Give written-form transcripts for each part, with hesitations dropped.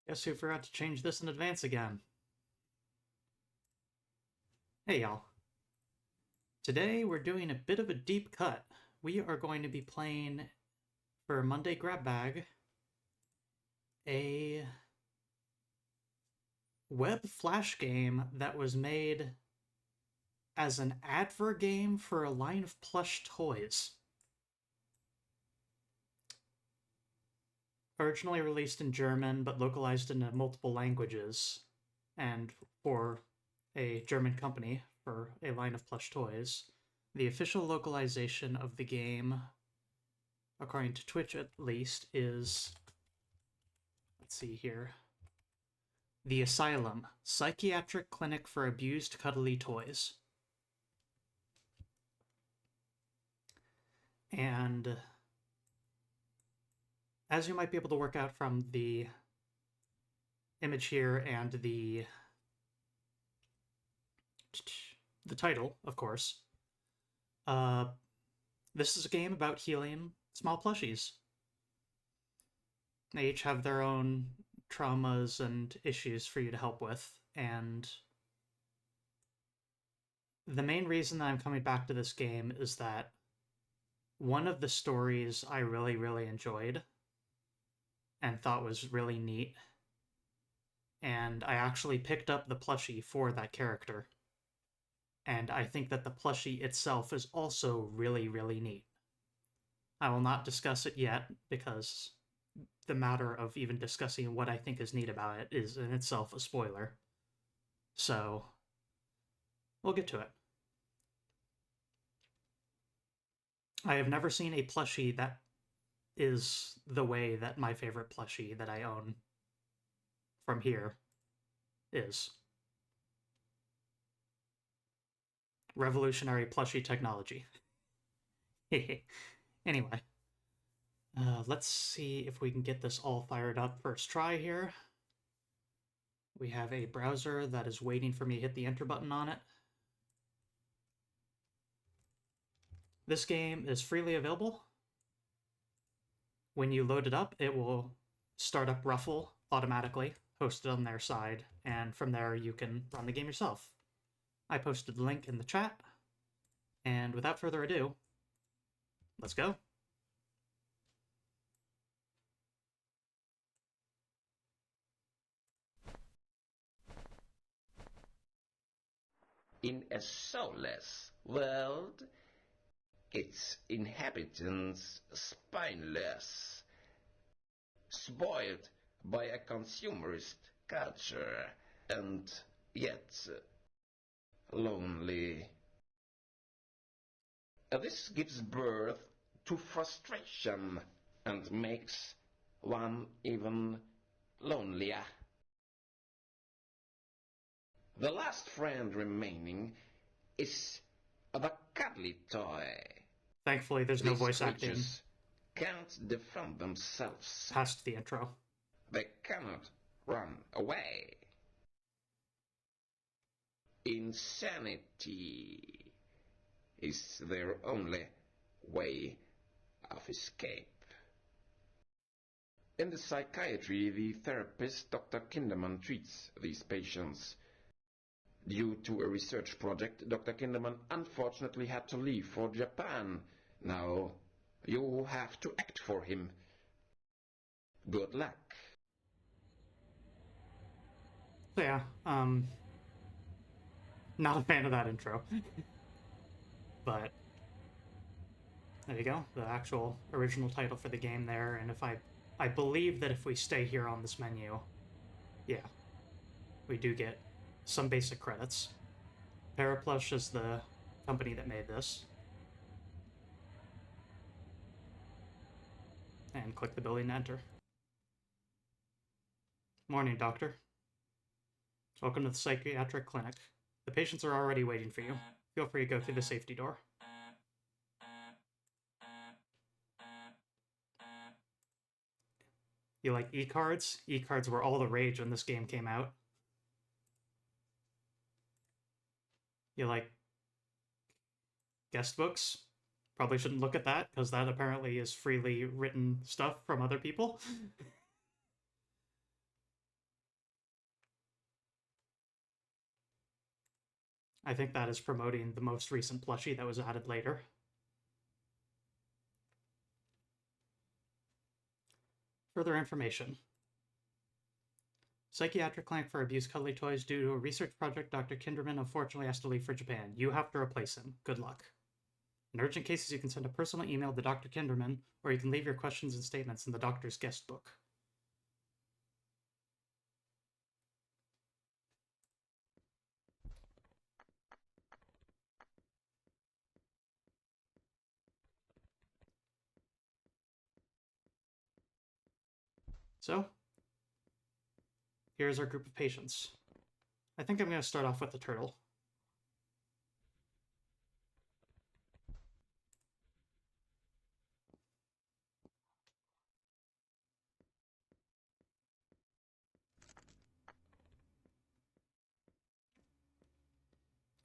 Guess who forgot to change this in advance again? Hey y'all. Today we're doing a bit of a deep cut. We are going to be playing, for Monday Grab Bag, a web flash game that was made as an advert game for a line of plush toys. Originally released in German, but localized into multiple languages, and for a German company for a line of plush toys. The official localization of the game, according to Twitch at least, is, let's see here, The Asylum, Psychiatric Clinic for Abused Cuddly Toys. And as you might be able to work out from the image here and the title, of course, this is a game about healing small plushies. They each have their own traumas and issues for you to help with, and the main reason that I'm coming back to this game is that one of the stories I really, really enjoyed and thought was really neat, and I actually picked up the plushie for that character. And I think that the plushie itself is also really, really neat. I will not discuss it yet, because the matter of even discussing what I think is neat about it is in itself a spoiler. So, we'll get to it. I have never seen a plushie that is the way that my favorite plushie that I own from here is. Revolutionary plushie technology. Anyway, let's see if we can get this all fired up first try here. We have a browser that is waiting for me to hit the enter button on it. This game is freely available. When you load it up, it will start up Ruffle automatically, hosted on their side, and from there you can run the game yourself. I posted the link in the chat, and without further ado, let's go. In a soulless world, its inhabitants spineless, spoiled by a consumerist culture, and yet lonely. This gives birth to frustration and makes one even lonelier. The last friend remaining is the cuddly toy. Thankfully, there's no These voice acting creatures can't defend themselves. past the intro. They cannot run away. Insanity is their only way of escape. In the psychiatry, the therapist Dr. Kinderman treats these patients. Due to a research project, Dr. Kinderman unfortunately had to leave for Japan. Now, you have to act for him. Good luck. So yeah, not a fan of that intro. But there you go, the actual original title for the game there, and if I believe that if we stay here on this menu, yeah, we do get some basic credits. Paraplush is the company that made this. And click the building to enter. Morning, doctor. Welcome to the Psychiatric Clinic. The patients are already waiting for you. Feel free to go through the safety door. You like e-cards? E-cards were all the rage when this game came out. You like guest books? Probably shouldn't look at that, because that apparently is freely written stuff from other people. I think that is promoting the most recent plushie that was added later. Further information. Psychiatric clinic for abused cuddly toys. Due to a research project, Dr. Kinderman unfortunately has to leave for Japan. You have to replace him. Good luck. In urgent cases, you can send a personal email to Dr. Kinderman, or you can leave your questions and statements in the doctor's guest book. So, here's our group of patients. I think I'm going to start off with the turtle.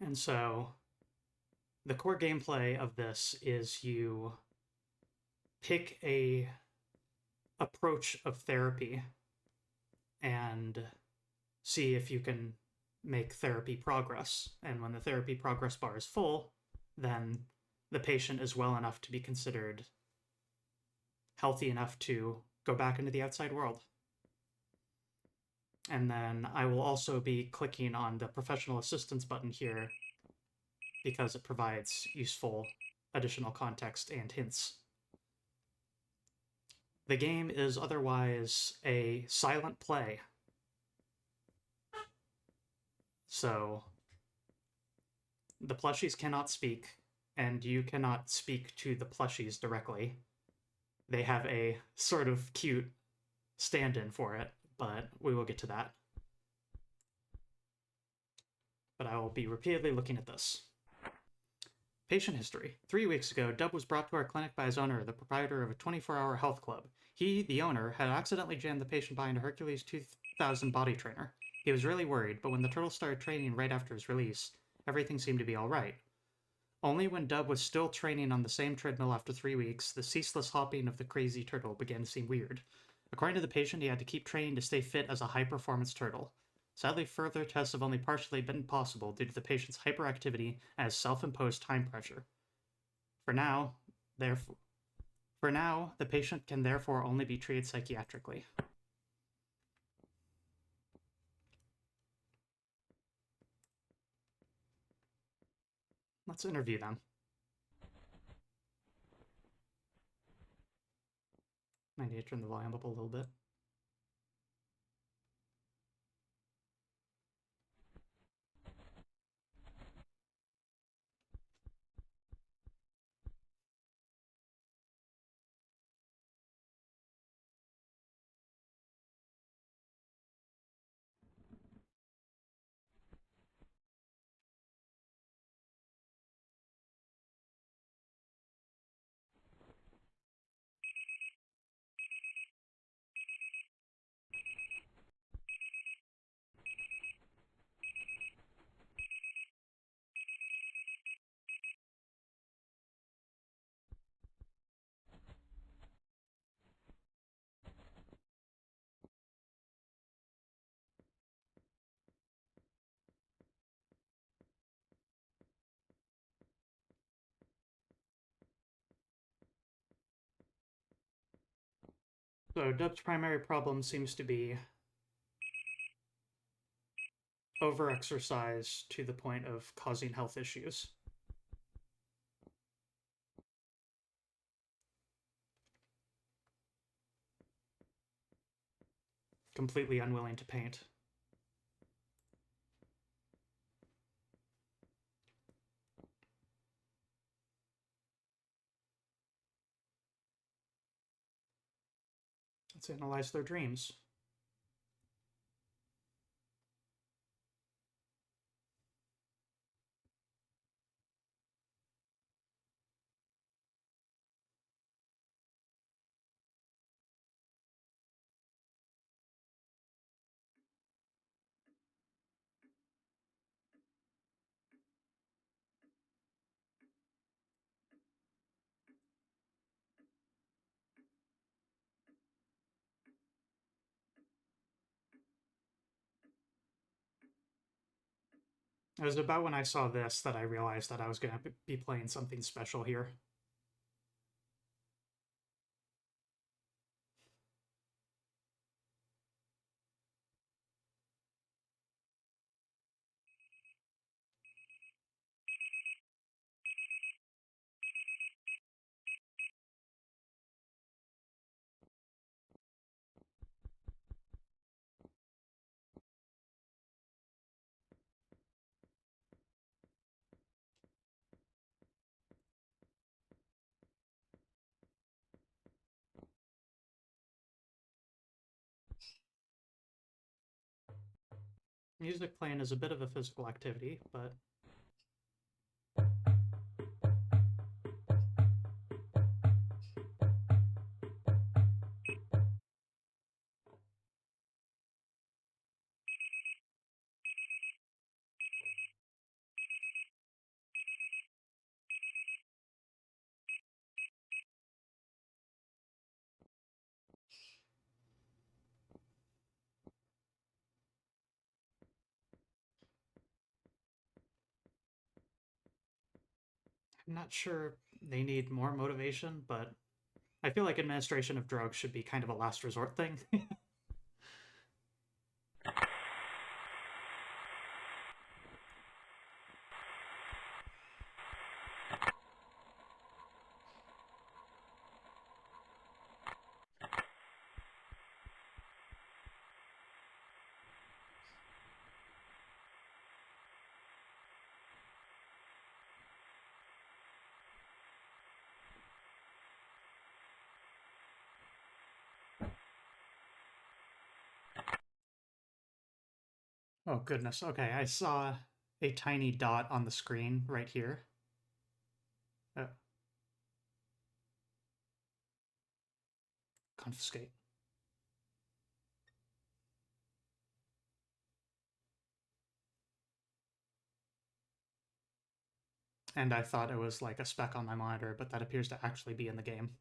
And so, the core gameplay of this is you pick a approach of therapy and see if you can make therapy progress. And when the therapy progress bar is full, then the patient is well enough to be considered healthy enough to go back into the outside world. And then I will also be clicking on the professional assistance button here because it provides useful additional context and hints. The game is otherwise a silent play. So the plushies cannot speak, and you cannot speak to the plushies directly. They have a sort of cute stand-in for it, but we will get to that. But I will be repeatedly looking at this. Patient history. 3 weeks ago, Dub was brought to our clinic by his owner, the proprietor of a 24-hour health club. He, the owner, had accidentally jammed the patient behind a Hercules 2000 body trainer. He was really worried, but when the turtle started training right after his release, everything seemed to be all right. Only when Dub was still training on the same treadmill after 3 weeks, the ceaseless hopping of the crazy turtle began to seem weird. According to the patient, he had to keep training to stay fit as a high-performance turtle. Sadly, further tests have only partially been possible due to the patient's hyperactivity and his self-imposed time pressure. For now, the patient can therefore only be treated psychiatrically. Let's interview them. I need to turn the volume up a little bit. So Dub's primary problem seems to be overexercise to the point of causing health issues. Completely unwilling to paint. Let's analyze their dreams. It was about when I saw this that I realized that I was going to be playing something special here. Music playing is a bit of a physical activity, but I'm not sure they need more motivation, but I feel like administration of drugs should be kind of a last resort thing. Oh, goodness. Okay, I saw a tiny dot on the screen right here. Oh, confiscate. And I thought it was like a speck on my monitor, but that appears to actually be in the game.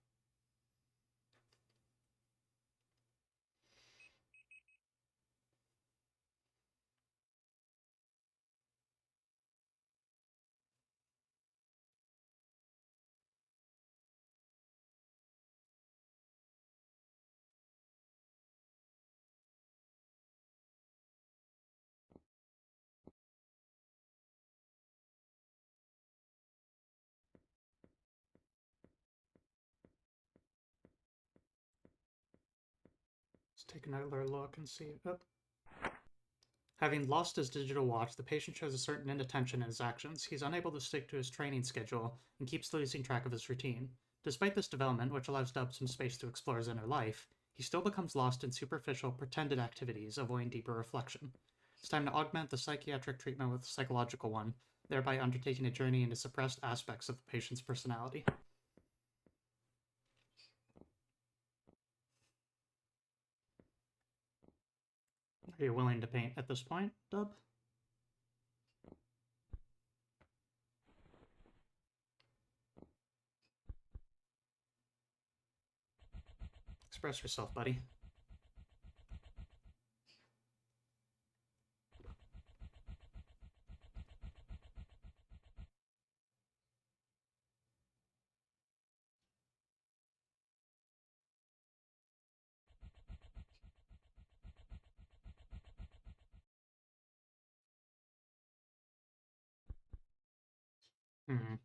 Let's take another look and see. Oh. Having lost his digital watch, the patient shows a certain inattention in his actions. He's unable to stick to his training schedule and keeps losing track of his routine. Despite this development, which allows Dub some space to explore his inner life, he still becomes lost in superficial, pretended activities, avoiding deeper reflection. It's time to augment the psychiatric treatment with a psychological one, thereby undertaking a journey into suppressed aspects of the patient's personality. Are you willing to paint at this point, Dub? Express yourself, buddy. Hmm.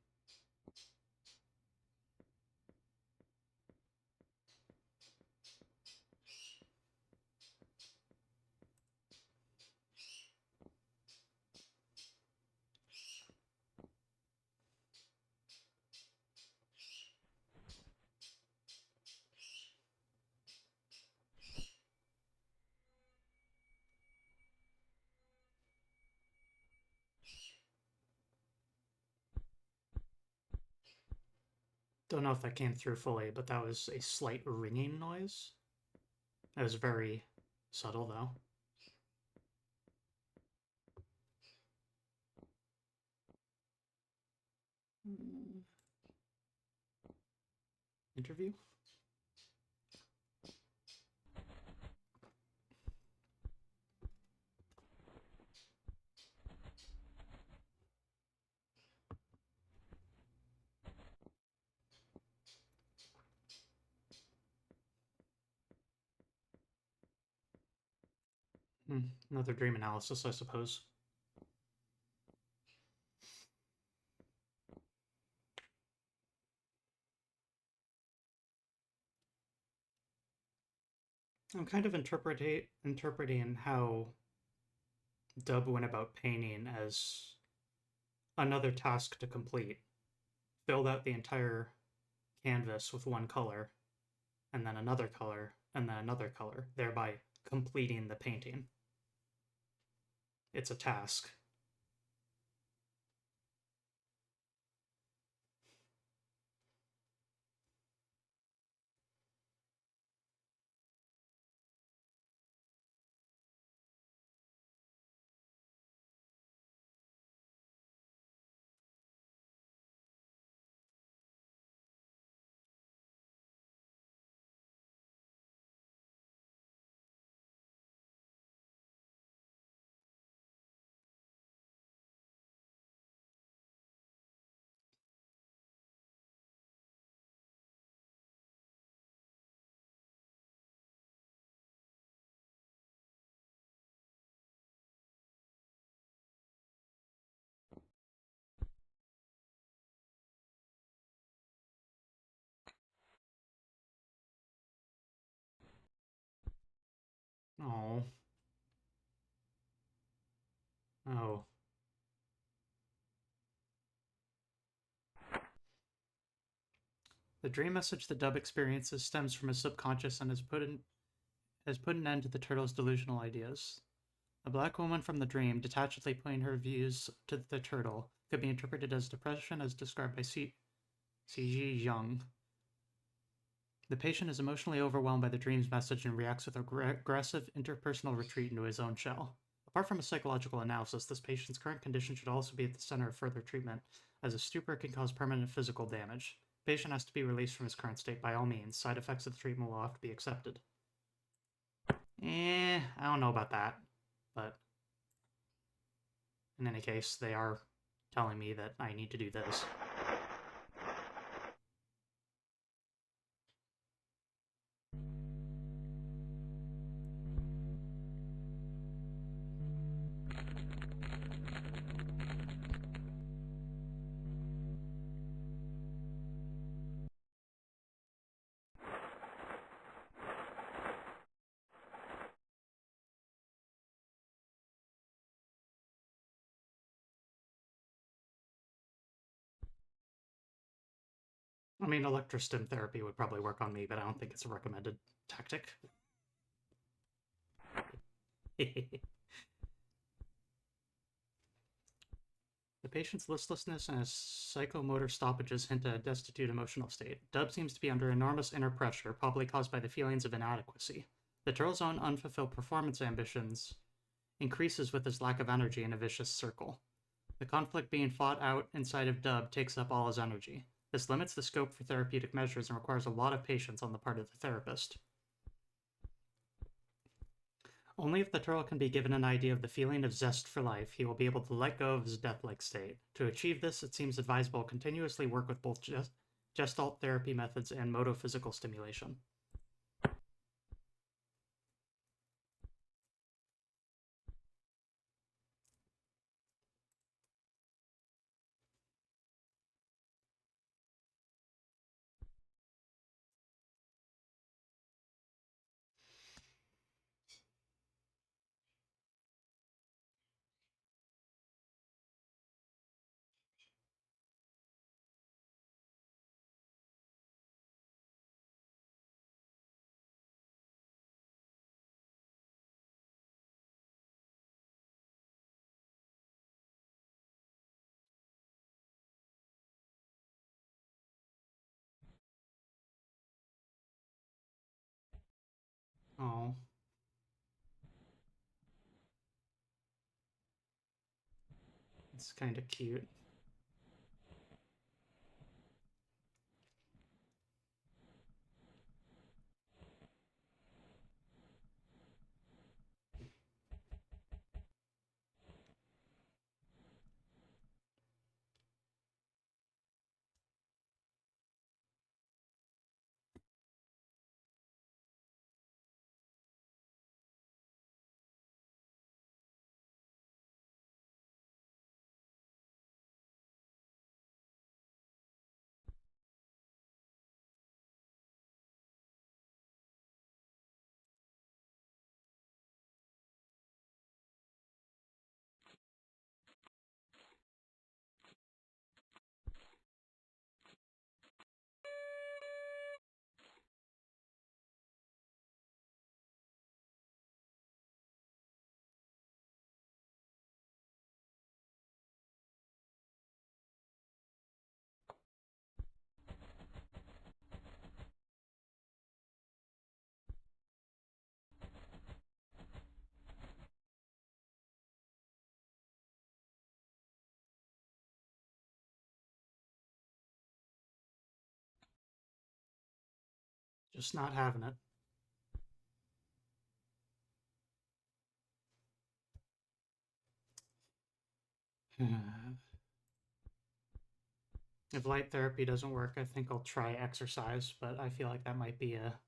Don't know if that came through fully, but that was a slight ringing noise. It was very subtle, though. Interview? Another dream analysis, I suppose. I'm kind of interpreting how Dub went about painting as another task to complete. Filled out the entire canvas with one color, and then another color, and then another color, thereby completing the painting. It's a task. Oh. Oh. The dream message the Dub experiences stems from his subconscious and has put an end to the turtle's delusional ideas. A black woman from the dream, detachedly putting her views to the turtle, could be interpreted as depression as described by C.G. Young. The patient is emotionally overwhelmed by the dream's message and reacts with aggressive interpersonal retreat into his own shell. Apart from a psychological analysis, this patient's current condition should also be at the center of further treatment, as a stupor can cause permanent physical damage. The patient has to be released from his current state by all means. Side effects of the treatment will have to be accepted. I don't know about that, but in any case, they are telling me that I need to do this. I mean, electrostim therapy would probably work on me, but I don't think it's a recommended tactic. The patient's listlessness and his psychomotor stoppages hint at a destitute emotional state. Dub seems to be under enormous inner pressure, probably caused by the feelings of inadequacy. The turtle's own unfulfilled performance ambitions increases with his lack of energy in a vicious circle. The conflict being fought out inside of Dub takes up all his energy. This limits the scope for therapeutic measures and requires a lot of patience on the part of the therapist. Only if the turtle can be given an idea of the feeling of zest for life, he will be able to let go of his death-like state. To achieve this, it seems advisable to continuously work with both gestalt therapy methods and motophysical stimulation. Oh, it's kind of cute. Just not having it. If light therapy doesn't work, I think I'll try exercise, but I feel like that might be a...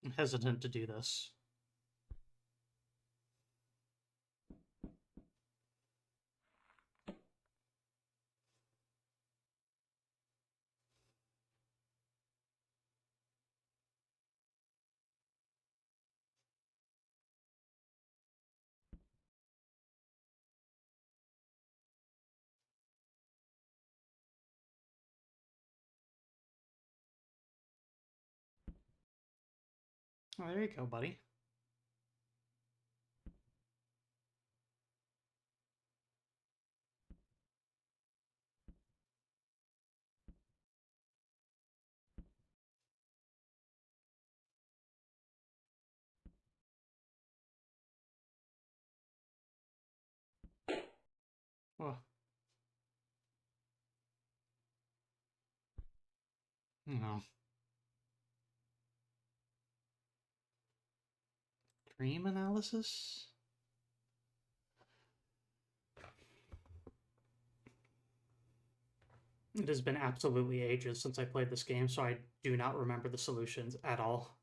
I'm hesitant to do this. Oh, there you go, buddy. Well, no. Dream analysis? It has been absolutely ages since I played this game, so I do not remember the solutions at all.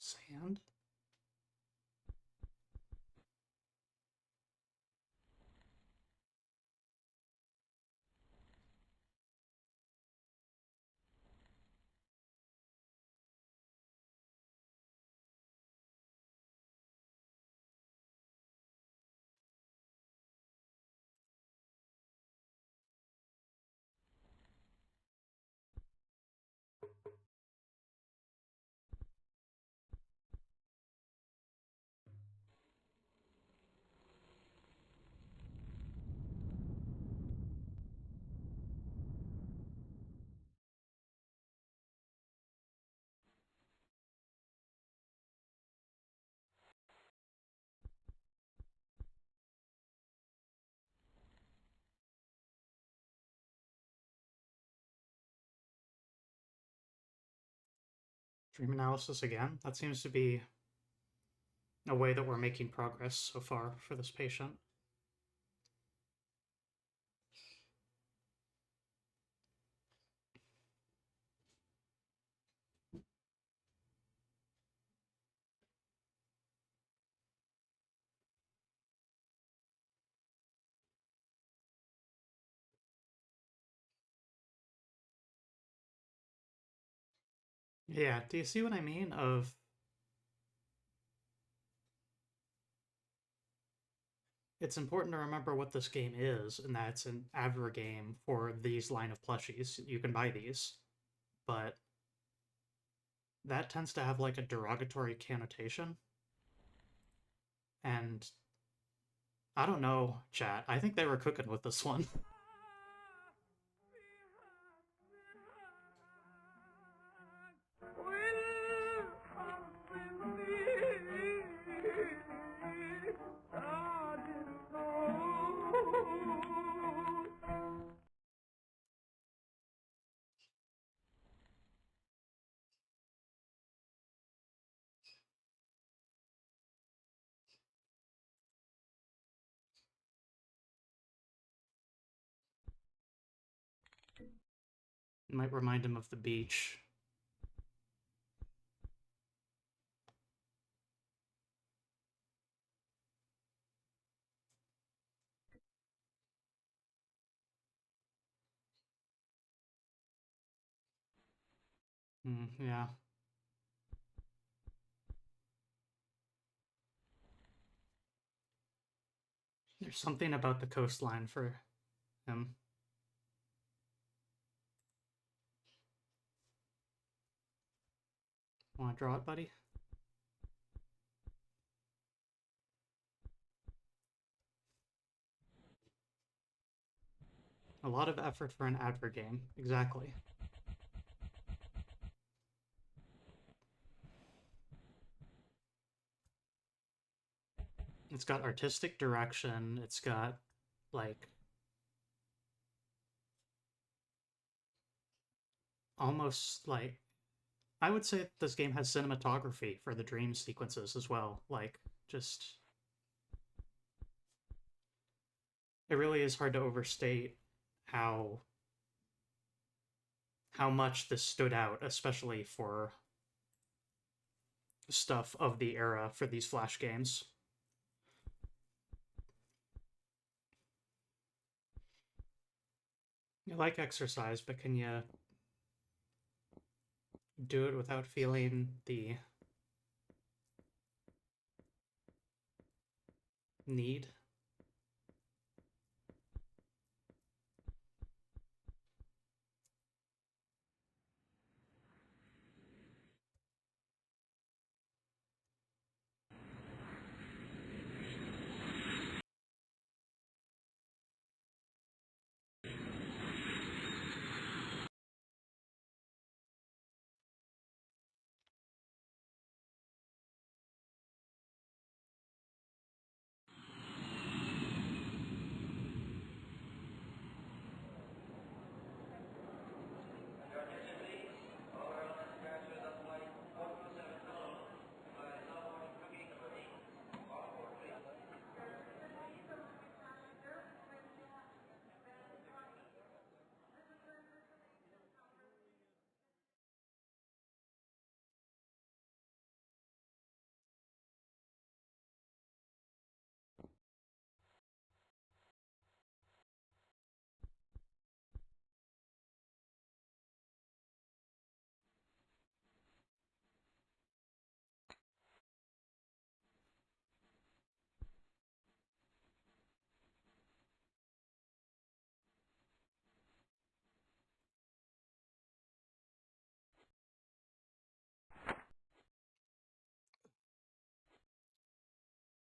Sand? Dream analysis again? That seems to be a way that we're making progress so far for this patient. Yeah, do you see what I mean? It's important to remember what this game is, and that it's an adver game for these line of plushies. You can buy these, but that tends to have like a derogatory connotation. And I don't know, chat. I think they were cooking with this one. might remind him of the beach. Yeah. There's something about the coastline for him. Want to draw it, buddy? A lot of effort for an advert game. Exactly. It's got artistic direction. It's got, like, almost like I would say this game has cinematography for the dream sequences as well. Like, just it really is hard to overstate how how much this stood out, especially for stuff of the era for these Flash games. You like exercise, but can you do it without feeling the need?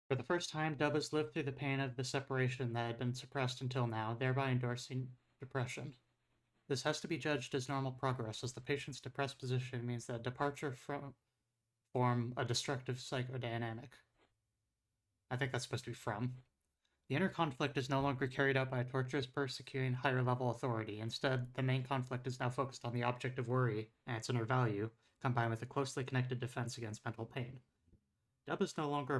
For the first time, Dub has lived through the pain of the separation that had been suppressed until now, thereby endorsing depression. This has to be judged as normal progress, as the patient's depressed position means that departure from form a destructive psychodynamic. I think that's supposed to be from. The inner conflict is no longer carried out by a torturous, persecuting, higher level authority. Instead, the main conflict is now focused on the object of worry and its inner value, combined with a closely connected defense against mental pain. Dub is no longer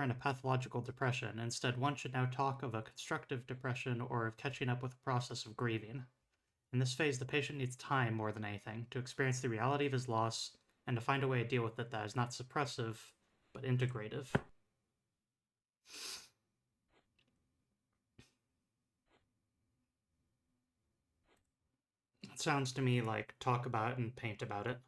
in a pathological depression. Instead, one should now talk of a constructive depression or of catching up with the process of grieving. In this phase, the patient needs time more than anything to experience the reality of his loss and to find a way to deal with it that is not suppressive, but integrative. It sounds to me like talk about and paint about it.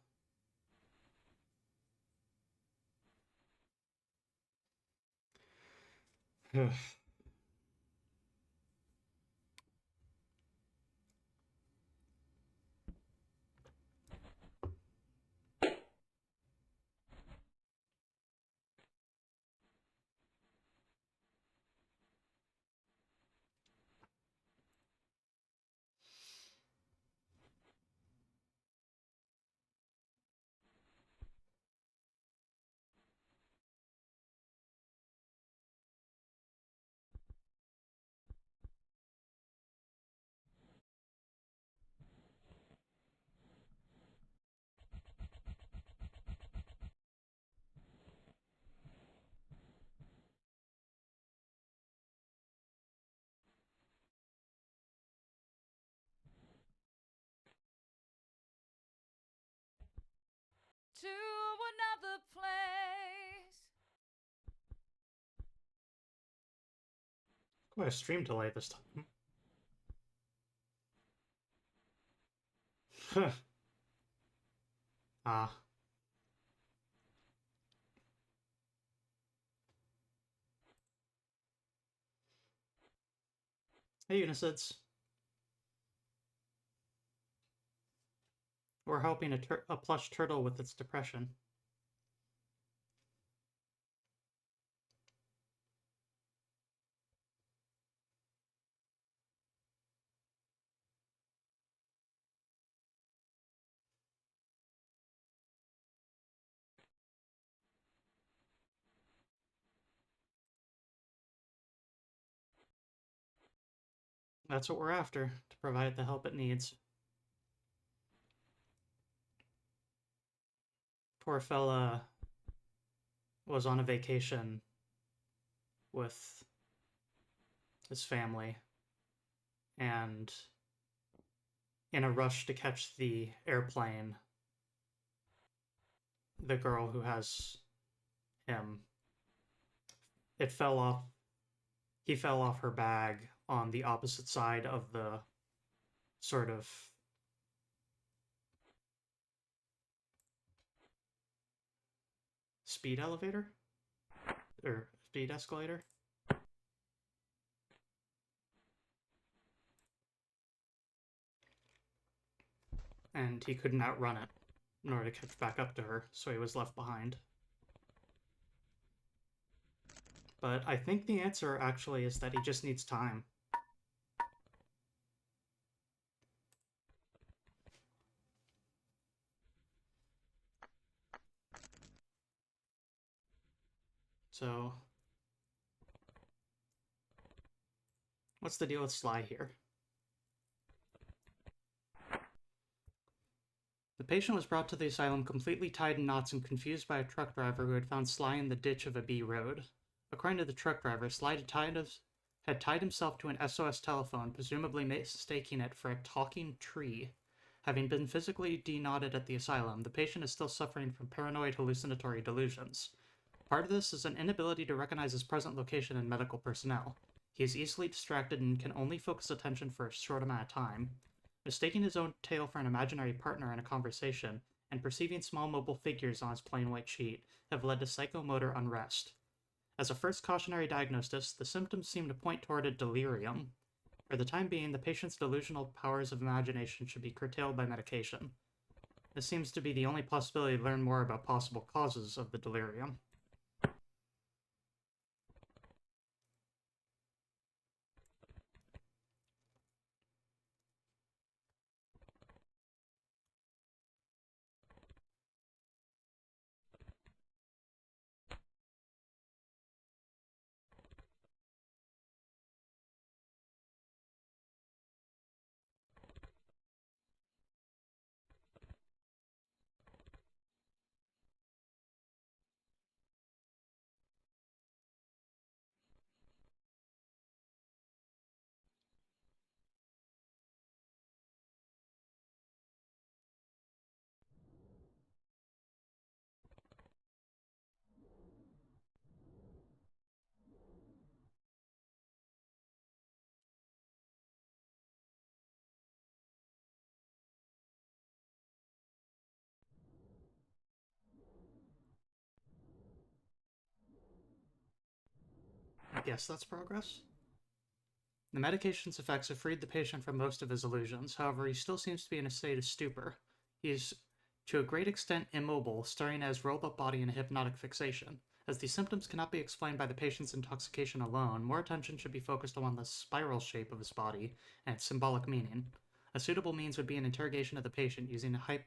to another place. Quite a stream delay this time. Ah. Hey, Unicids. We're helping a plush turtle with its depression. That's what we're after, to provide the help it needs. Poor fella was on a vacation with his family, and in a rush to catch the airplane, the girl who has him, it fell off. He fell off her bag on the opposite side of the sort of speed elevator or speed escalator. And he couldn't outrun it in order to catch back up to her, so he was left behind. But I think the answer actually is that he just needs time. So, what's the deal with Sly here? The patient was brought to the asylum completely tied in knots and confused by a truck driver who had found Sly in the ditch of a B road. According to the truck driver, Sly had tied himself to an SOS telephone, presumably mistaking it for a talking tree. Having been physically deknotted at the asylum, the patient is still suffering from paranoid hallucinatory delusions. Part of this is an inability to recognize his present location in medical personnel. He is easily distracted and can only focus attention for a short amount of time. Mistaking his own tale for an imaginary partner in a conversation, and perceiving small mobile figures on his plain white sheet, have led to psychomotor unrest. As a first cautionary diagnosis, the symptoms seem to point toward a delirium. For the time being, the patient's delusional powers of imagination should be curtailed by medication. This seems to be the only possibility to learn more about possible causes of the delirium. I guess that's progress. The medication's effects have freed the patient from most of his illusions. However, he still seems to be in a state of stupor. He is, to a great extent, immobile, staring at his rolled-up body in a hypnotic fixation. As these symptoms cannot be explained by the patient's intoxication alone, more attention should be focused on the spiral shape of his body and its symbolic meaning. A suitable means would be an interrogation of the patient using a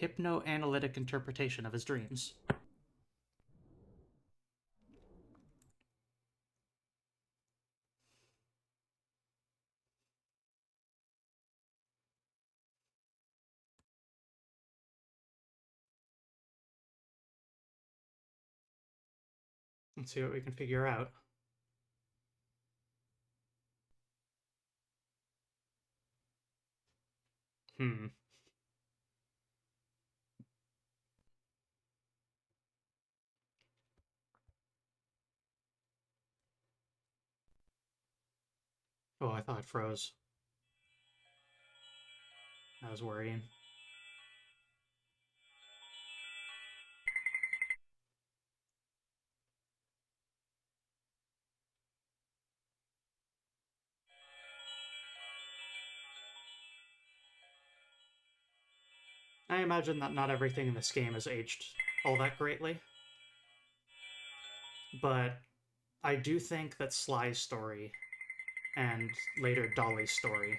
hypnoanalytic interpretation of his dreams. Let's see what we can figure out. Oh, I thought it froze. That was worrying. I imagine that not everything in this game has aged all that greatly, but I do think that Sly's story and later Dolly's story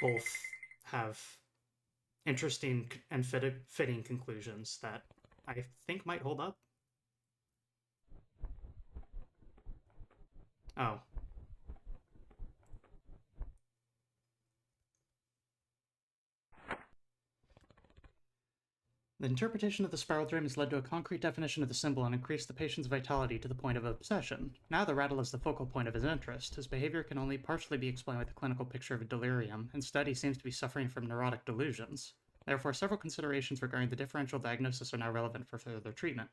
both have interesting and fitting conclusions that I think might hold up. Oh, the interpretation of the spiral dream has led to a concrete definition of the symbol and increased the patient's vitality to the point of obsession. Now the rattle is the focal point of his interest. His behavior can only partially be explained with a clinical picture of a delirium. Instead, he seems to be suffering from neurotic delusions. Therefore, several considerations regarding the differential diagnosis are now relevant for further treatment.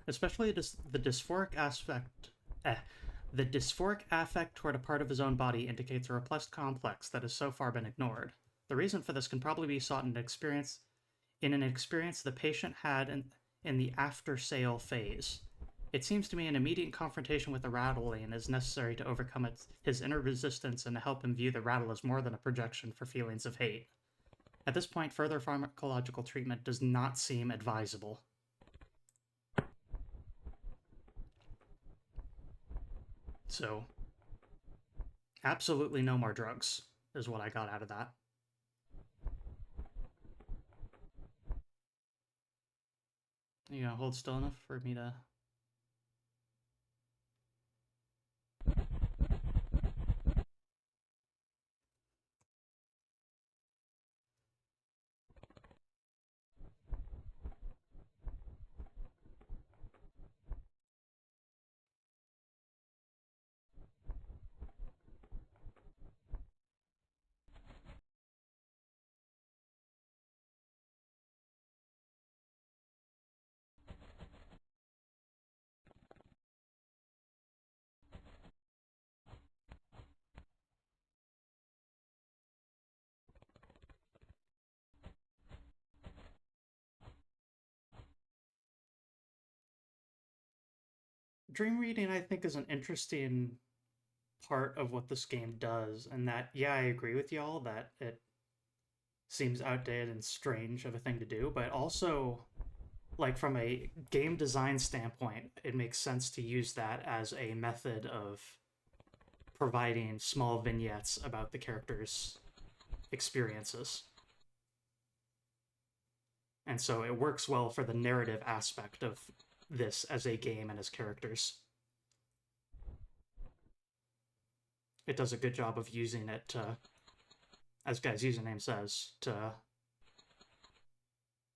Especially the dysphoric aspect. The dysphoric affect toward a part of his own body indicates a repressed complex that has so far been ignored. The reason for this can probably be sought in an experience the patient had in the after sale phase. It seems to me an immediate confrontation with the rattling is necessary to overcome his inner resistance and to help him view the rattle as more than a projection for feelings of hate. At this point, further pharmacological treatment does not seem advisable. So, absolutely no more drugs is what I got out of that. You gonna hold still enough for me to... Dream reading, I think, is an interesting part of what this game does, and that, yeah, I agree with y'all that it seems outdated and strange of a thing to do, but also, like, from a game design standpoint, it makes sense to use that as a method of providing small vignettes about the characters' experiences. And so it works well for the narrative aspect of this as a game and as characters. It does a good job of using it to, as Guy's username says, to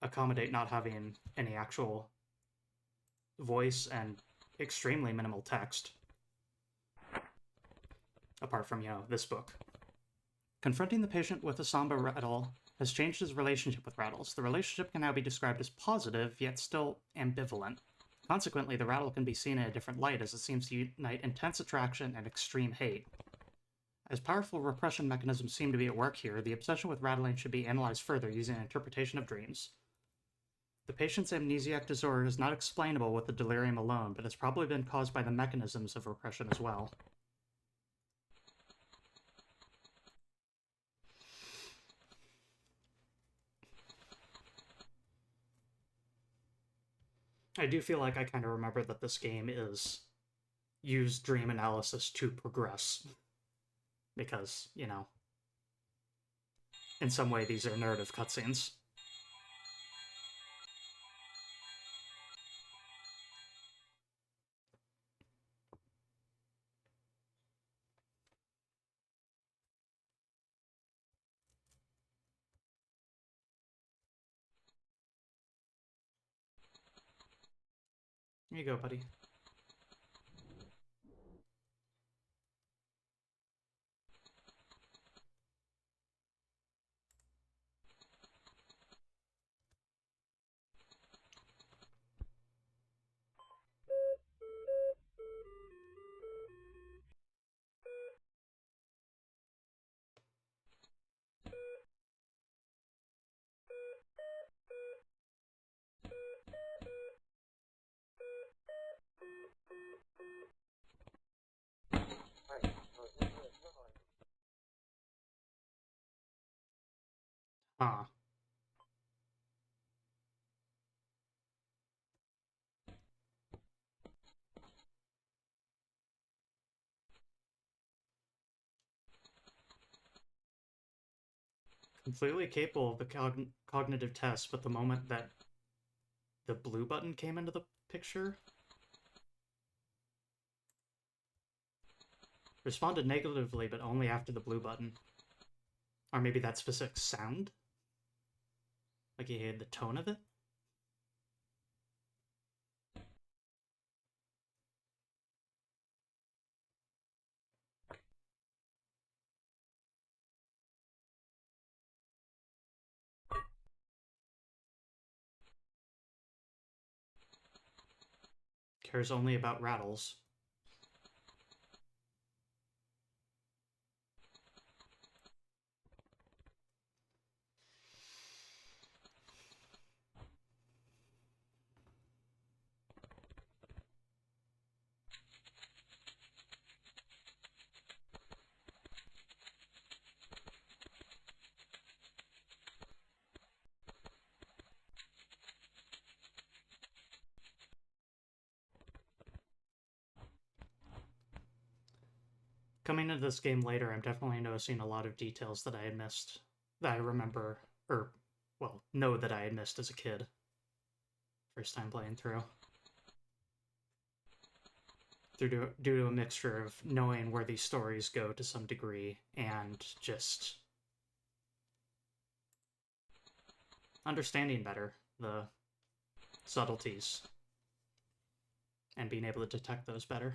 accommodate not having any actual voice and extremely minimal text. Apart from, this book. Confronting the patient with a Samba rattle has changed his relationship with rattles. The relationship can now be described as positive, yet still ambivalent. Consequently, the rattle can be seen in a different light, as it seems to unite intense attraction and extreme hate. As powerful repression mechanisms seem to be at work here, the obsession with rattling should be analyzed further using an interpretation of dreams. The patient's amnesiac disorder is not explainable with the delirium alone, but has probably been caused by the mechanisms of repression as well. I do feel like I kind of remember that this game is use dream analysis to progress. Because, in some way these are narrative cutscenes. Here you go, buddy. Huh. Completely capable of the cognitive test, but the moment that the blue button came into the picture, responded negatively, but only after the blue button. Or maybe that specific sound? Like he hated the tone of it? Cares only about rattles. Coming into this game later, I'm definitely noticing a lot of details that I had missed, that I remember, or, well, know that I had missed as a kid. First time playing through. Due to a mixture of knowing where these stories go to some degree and just understanding better the subtleties and being able to detect those better.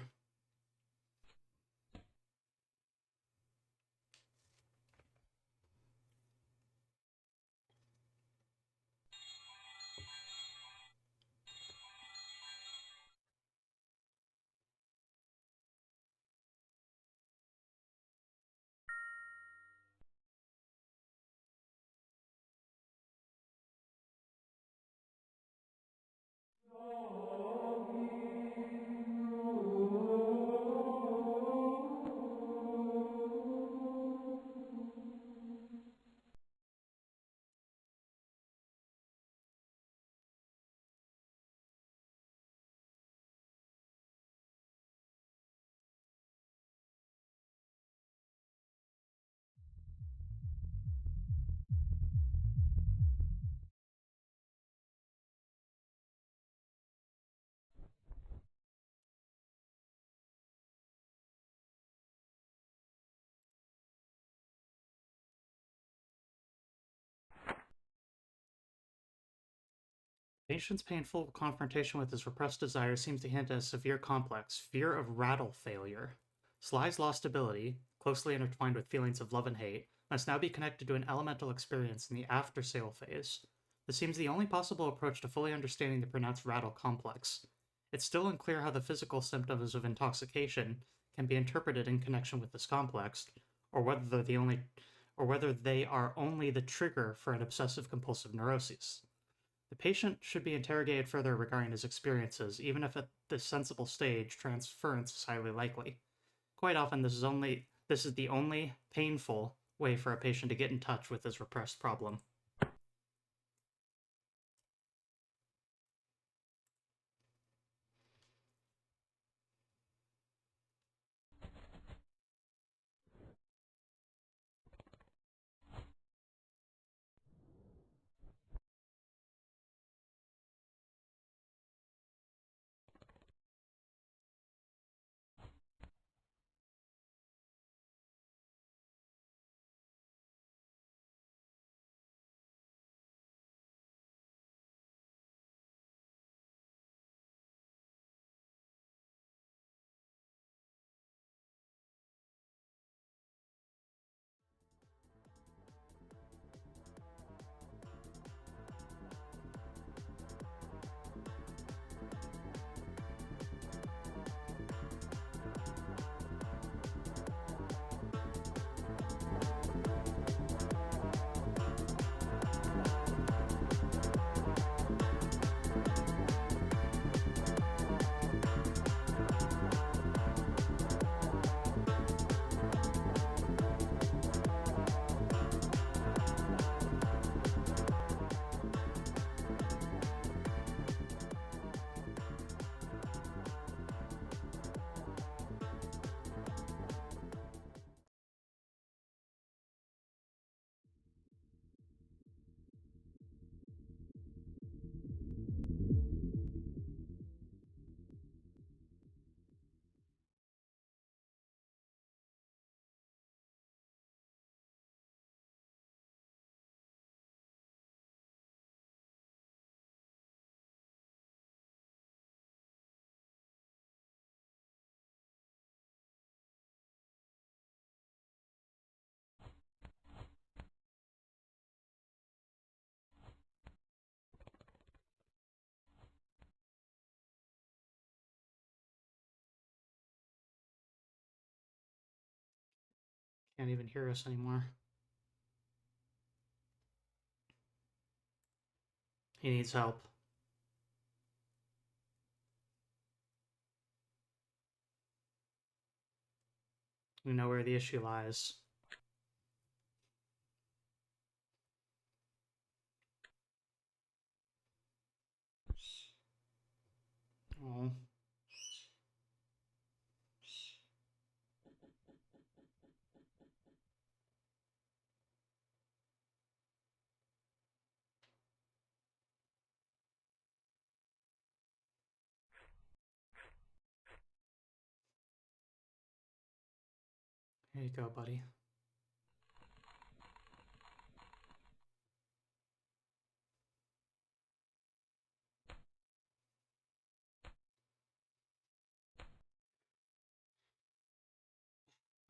Patient's painful confrontation with his repressed desire seems to hint at a severe complex, fear of rattle failure. Sly's lost ability, closely intertwined with feelings of love and hate, must now be connected to an elemental experience in the after-sale phase. This seems the only possible approach to fully understanding the pronounced rattle complex. It's still unclear how the physical symptoms of intoxication can be interpreted in connection with this complex, or whether they are only the trigger for an obsessive-compulsive neuroses. The patient should be interrogated further regarding his experiences, even if at this sensible stage transference is highly likely. Quite often, this is the only painful way for a patient to get in touch with his repressed problem. Can't even hear us anymore. He needs help. We know where the issue lies. Oh. Here you go, buddy.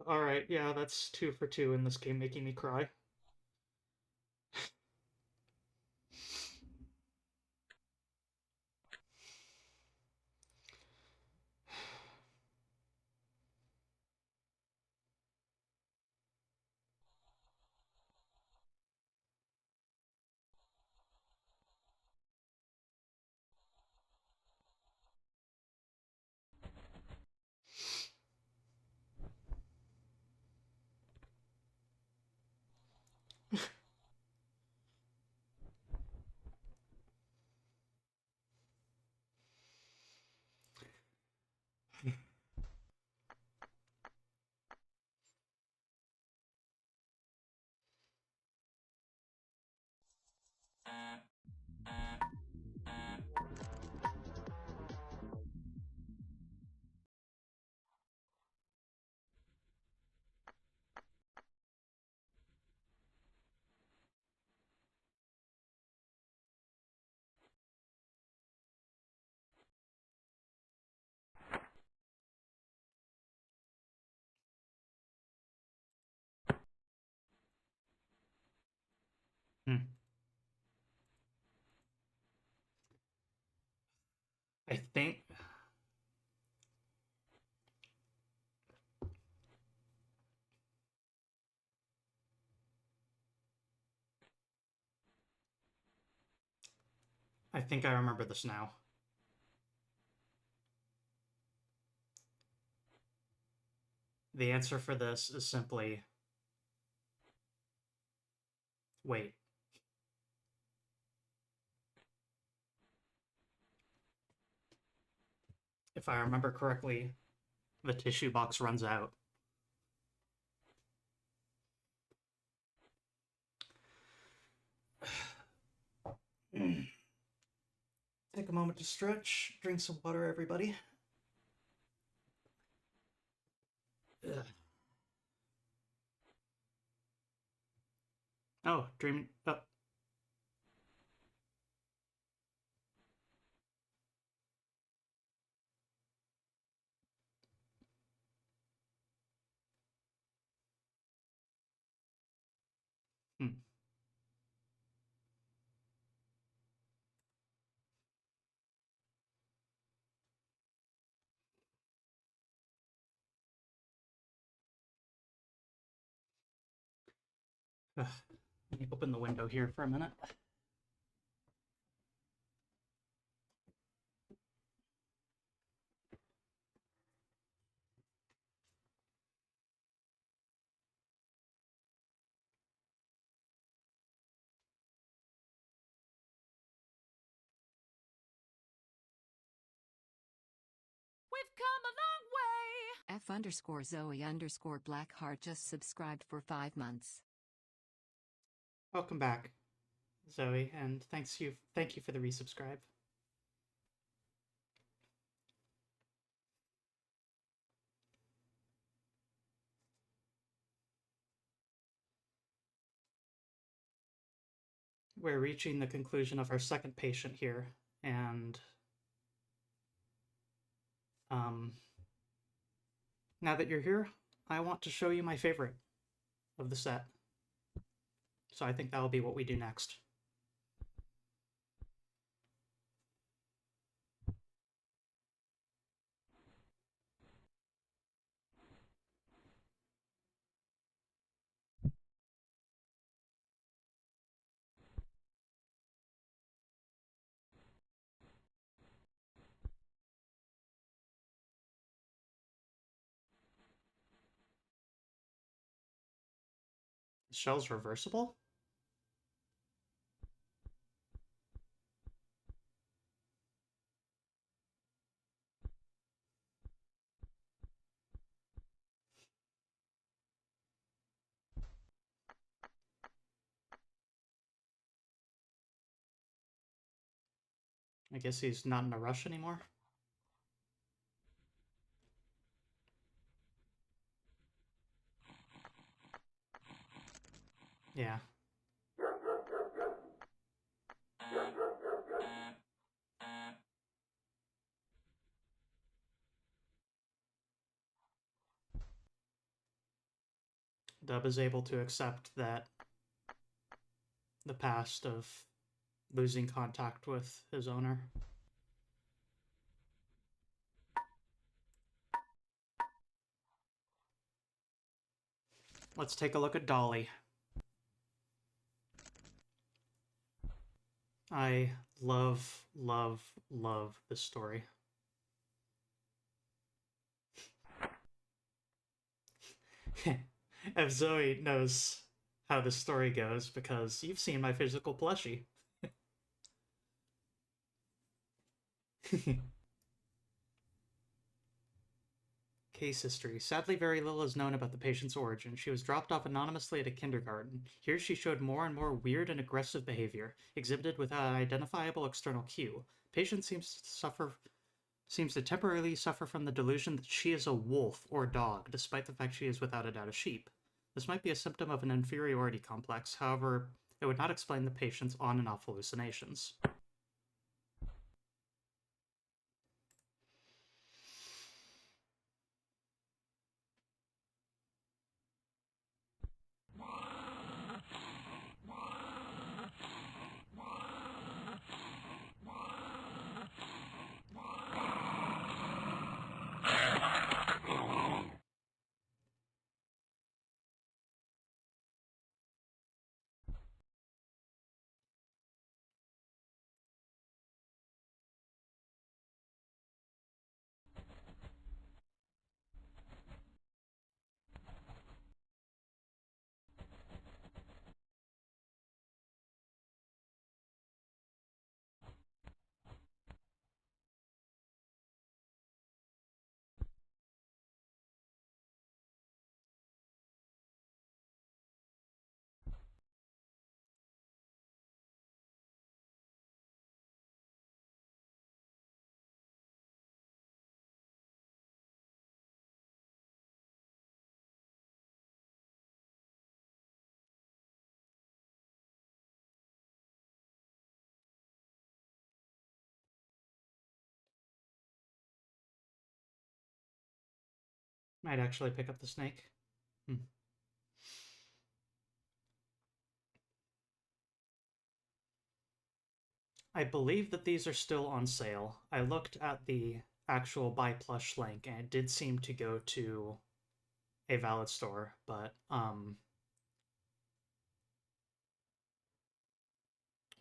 Alright, yeah, that's 2 for 2 in this game, making me cry. Hmm. I think I remember this now. The answer for this is simply wait. If I remember correctly, the tissue box runs out. Take a moment to stretch, drink some water, everybody. Ugh. Oh, dreaming. Oh. Hmm. Ugh. Let me open the window here for a minute. We've come a long way. F_Zoe_Blackheart just subscribed for 5 months. Welcome back, Zoe, and thank you for the resubscribe. We're reaching the conclusion of our second patient here, and now that you're here, I want to show you my favorite of the set. So I think that'll be what we do next. Shell's reversible? I guess he's not in a rush anymore. Yeah. Dub is able to accept that the past of losing contact with his owner. Let's take a look at Dolly. I love, love, love this story. If Zoe knows how this story goes, because you've seen my physical plushie. Case history. Sadly, very little is known about the patient's origin. She was dropped off anonymously at a kindergarten. Here she showed more and more weird and aggressive behavior, exhibited without an identifiable external cue. Patient seems to temporarily suffer from the delusion that she is a wolf or dog, despite the fact she is without a doubt a sheep. This might be a symptom of an inferiority complex, however, it would not explain the patient's on and off hallucinations. Might actually pick up the snake. I believe that these are still on sale. I looked at the actual buy plush link and it did seem to go to a valid store, but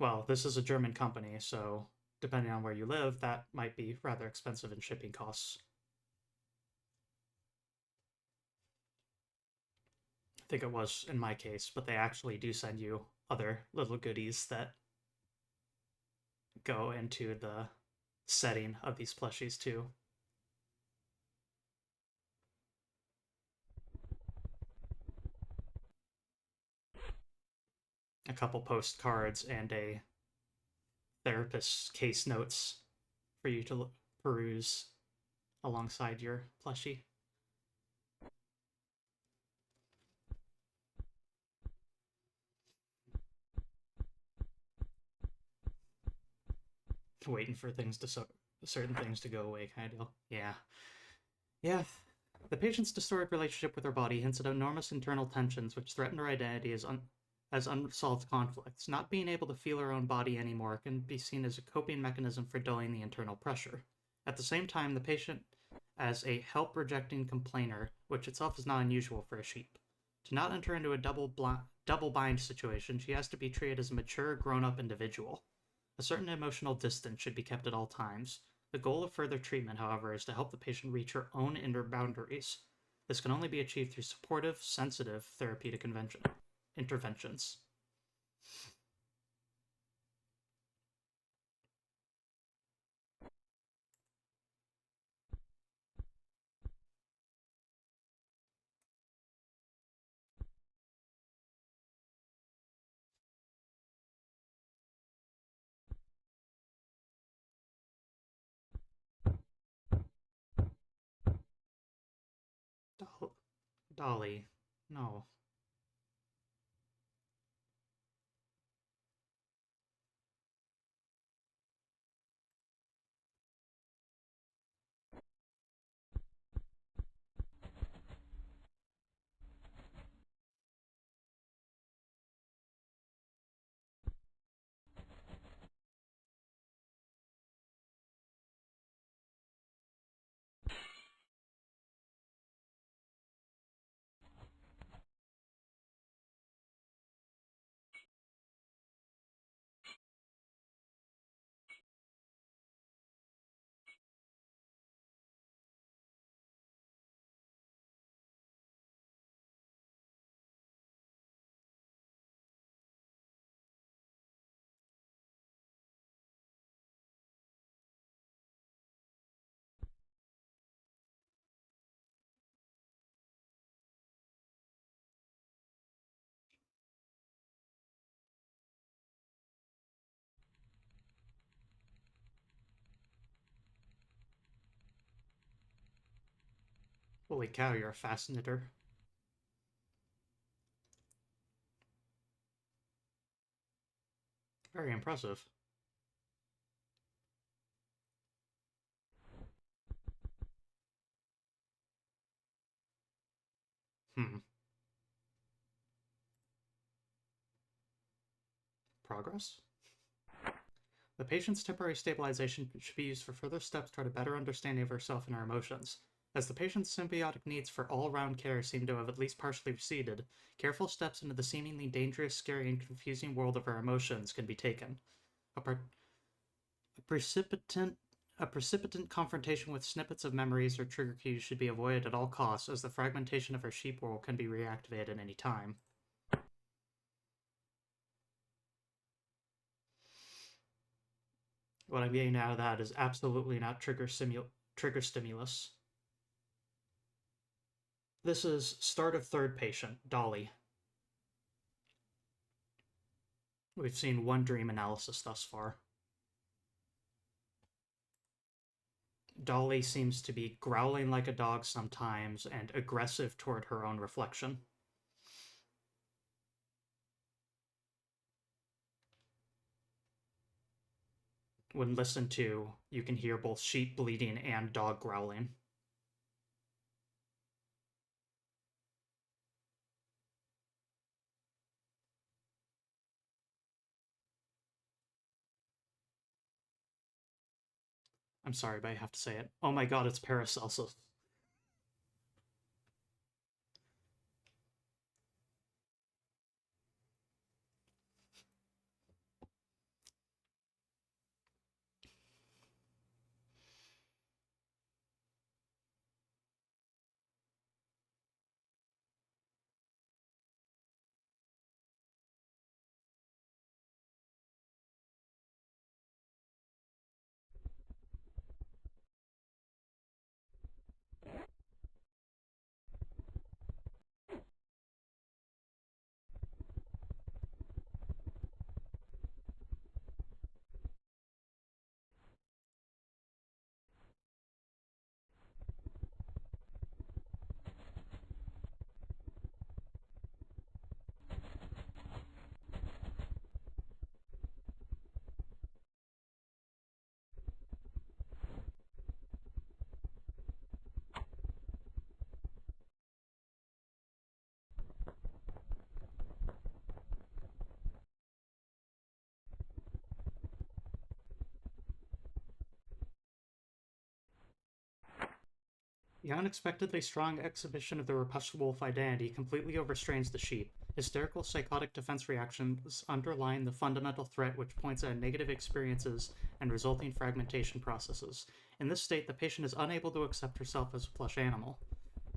well, this is a German company, so depending on where you live, that might be rather expensive in shipping costs. I think it was in my case, but they actually do send you other little goodies that go into the setting of these plushies too. A couple postcards and a therapist's case notes for you to peruse alongside your plushie. Waiting for things to certain things to go away, kind of deal. Yeah. Yeah. The patient's distorted relationship with her body hints at enormous internal tensions which threaten her identity as unsolved conflicts. Not being able to feel her own body anymore can be seen as a coping mechanism for dulling the internal pressure. At the same time, the patient as a help-rejecting complainer, which itself is not unusual for a sheep. To not enter into a double bind situation, she has to be treated as a mature, grown-up individual. A certain emotional distance should be kept at all times. The goal of further treatment, however, is to help the patient reach her own inner boundaries. This can only be achieved through supportive, sensitive therapeutic intervention. interventions. Dolly. No. Holy cow, you're a fascinator. Very impressive. Hmm. Progress? The patient's temporary stabilization should be used for further steps toward a better understanding of herself and her emotions. As the patient's symbiotic needs for all-round care seem to have at least partially receded, careful steps into the seemingly dangerous, scary, and confusing world of her emotions can be taken. A precipitant confrontation with snippets of memories or trigger cues should be avoided at all costs, as the fragmentation of her sheep world can be reactivated at any time. What I'm getting out of that is absolutely not trigger stimulus. This is start of third patient, Dolly. We've seen one dream analysis thus far. Dolly seems to be growling like a dog sometimes and aggressive toward her own reflection. When listened to, you can hear both sheep bleating and dog growling. I'm sorry, but I have to say it. Oh my god, it's Paracelsus. The unexpectedly strong exhibition of the repressible wolf identity completely overstrains the sheep. Hysterical psychotic defense reactions underline the fundamental threat, which points at negative experiences and resulting fragmentation processes. In this state, the patient is unable to accept herself as a plush animal.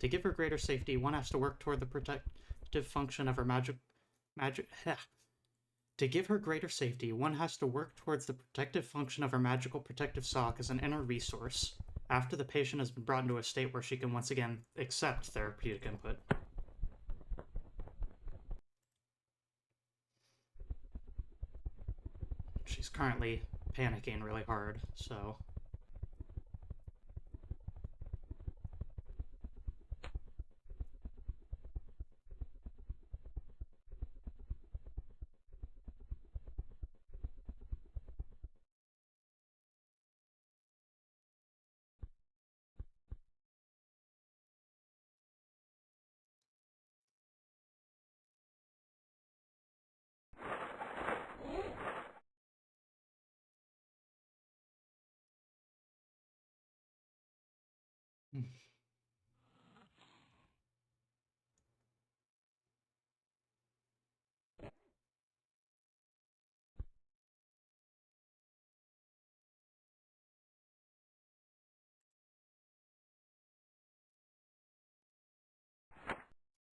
To give her greater safety, one has to work toward the protective function of her Magic. To give her greater safety, one has to work towards the protective function of her magical protective sock as an inner resource after the patient has been brought into a state where she can once again accept therapeutic input. She's currently panicking really hard, so...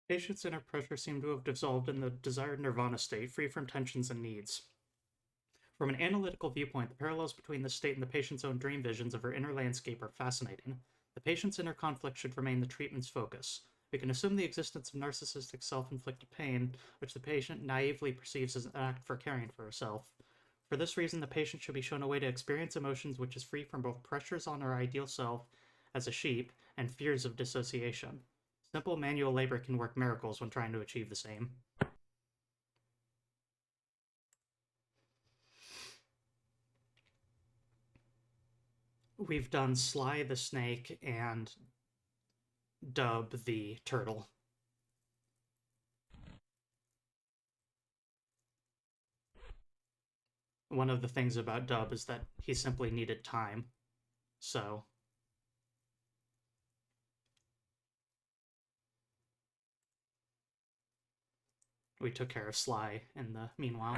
Patient's inner pressure seemed to have dissolved in the desired nirvana state, free from tensions and needs. From an analytical viewpoint, the parallels between this state and the patient's own dream visions of her inner landscape are fascinating. The patient's inner conflict should remain the treatment's focus. We can assume the existence of narcissistic self-inflicted pain, which the patient naively perceives as an act for caring for herself. For this reason, the patient should be shown a way to experience emotions which is free from both pressures on her ideal self as a sheep and fears of dissociation. Simple manual labor can work miracles when trying to achieve the same. We've done Sly the Snake and Dub the Turtle. One of the things about Dub is that he simply needed time, so... we took care of Sly in the meanwhile.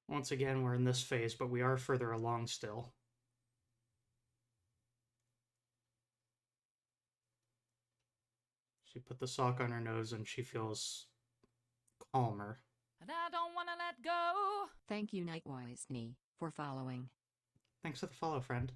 Once again, we're in this phase, but we are further along still. She put the sock on her nose and she feels calmer. And I don't want to let go. Thank you, Nightwise Knee, for following. Thanks for the follow, friend.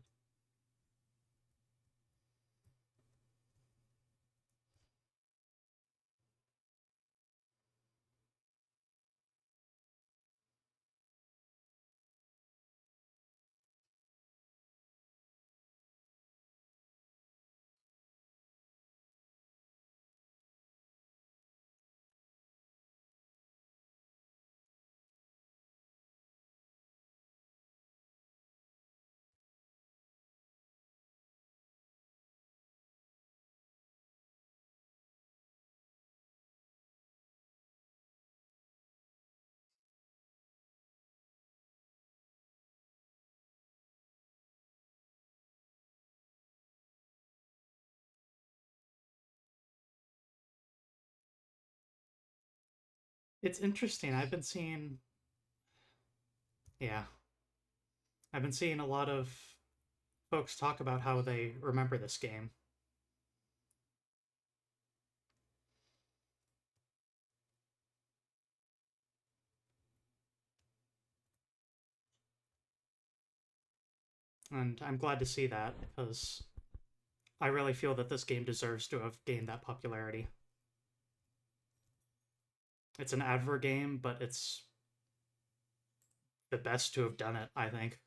It's interesting. I've been seeing a lot of folks talk about how they remember this game. And I'm glad to see that, because I really feel that this game deserves to have gained that popularity. It's an adver game, but it's the best to have done it, I think.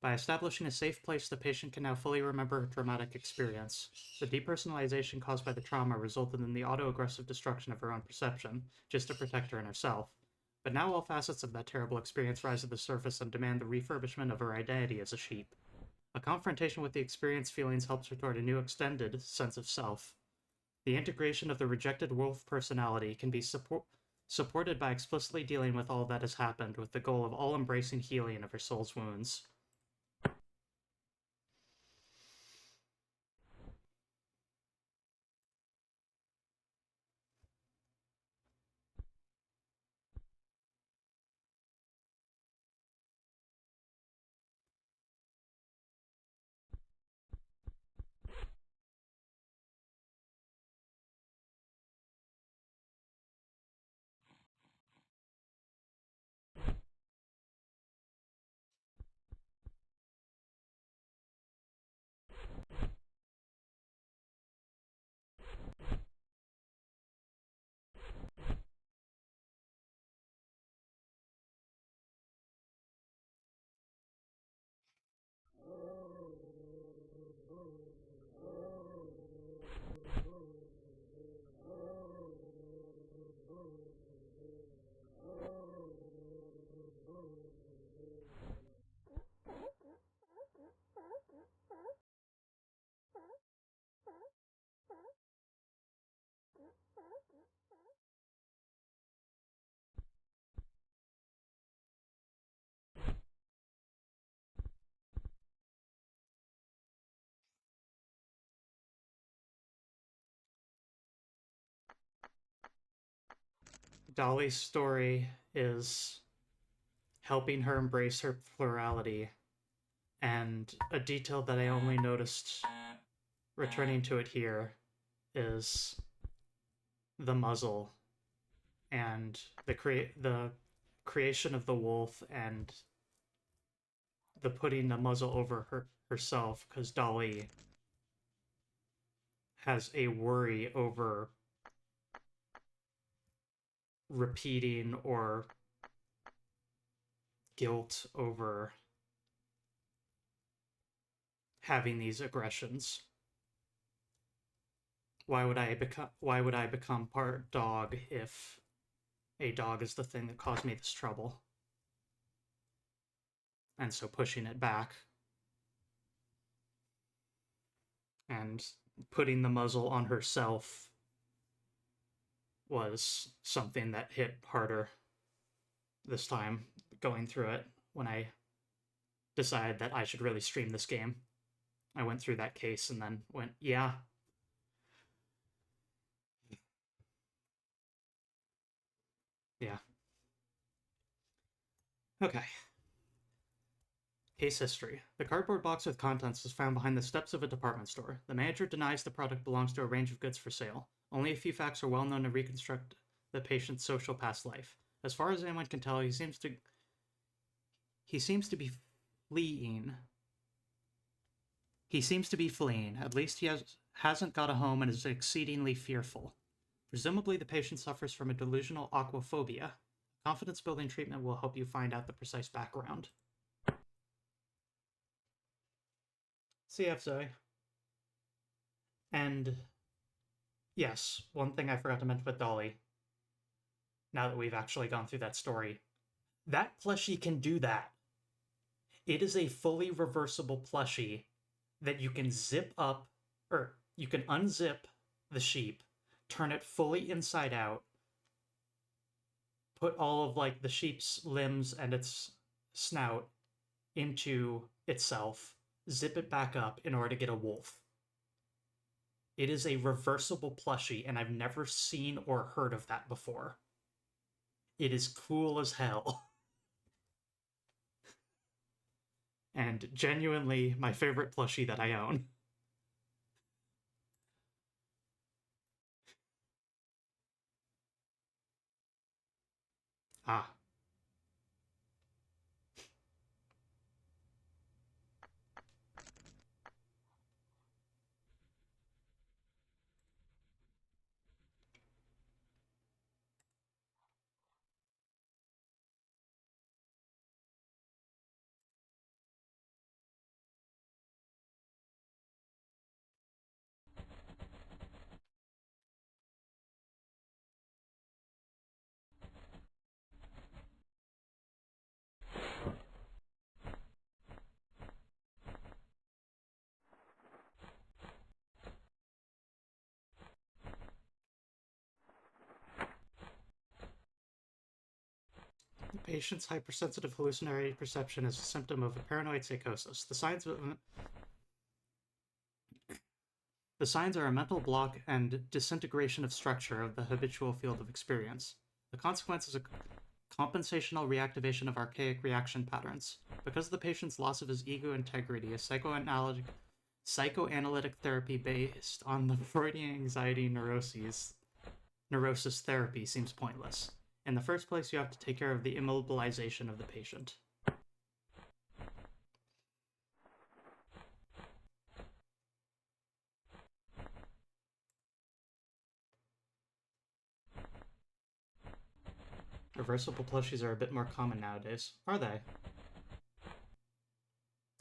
By establishing a safe place, the patient can now fully remember her traumatic experience. The depersonalization caused by the trauma resulted in the auto-aggressive destruction of her own perception, just to protect her and herself. But now all facets of that terrible experience rise to the surface and demand the refurbishment of her identity as a sheep. A confrontation with the experienced feelings helps her toward a new extended sense of self. The integration of the rejected wolf personality can be supported by explicitly dealing with all that has happened, with the goal of all-embracing healing of her soul's wounds. Dolly's story is helping her embrace her plurality, and a detail that I only noticed returning to it here is the muzzle and the creation of the wolf and the putting the muzzle over herself, because Dolly has a worry over repeating or guilt over having these aggressions. Why would I become part dog if a dog is the thing that caused me this trouble? And so pushing it back and putting the muzzle on herself was something that hit harder this time going through it when I decided that I should really stream this game. I went through that case and then went, yeah. Yeah. Okay. Case history. The cardboard box with contents was found behind the steps of a department store. The manager denies the product belongs to a range of goods for sale. Only a few facts are well known to reconstruct the patient's social past life. As far as anyone can tell, he seems to be fleeing. He seems to be fleeing. At least he hasn't got a home and is exceedingly fearful. Presumably, the patient suffers from a delusional aquaphobia. Confidence-building treatment will help you find out the precise background. CF Zoe. And yes, one thing I forgot to mention with Dolly, now that we've actually gone through that story, that plushie can do that. It is a fully reversible plushie that you can zip up, or you can unzip the sheep, turn it fully inside out, put all of like the sheep's limbs and its snout into itself, zip it back up in order to get a wolf. It is a reversible plushie, and I've never seen or heard of that before. It is cool as hell. And genuinely my favorite plushie that I own. Ah. The patient's hypersensitive hallucinatory perception is a symptom of a paranoid psychosis. The signs are a mental block and disintegration of structure of the habitual field of experience. The consequence is a compensational reactivation of archaic reaction patterns. Because of the patient's loss of his ego integrity, a psychoanalytic therapy based on the Freudian anxiety neurosis therapy seems pointless. In the first place, you have to take care of the immobilization of the patient. Reversible plushies are a bit more common nowadays. Are they?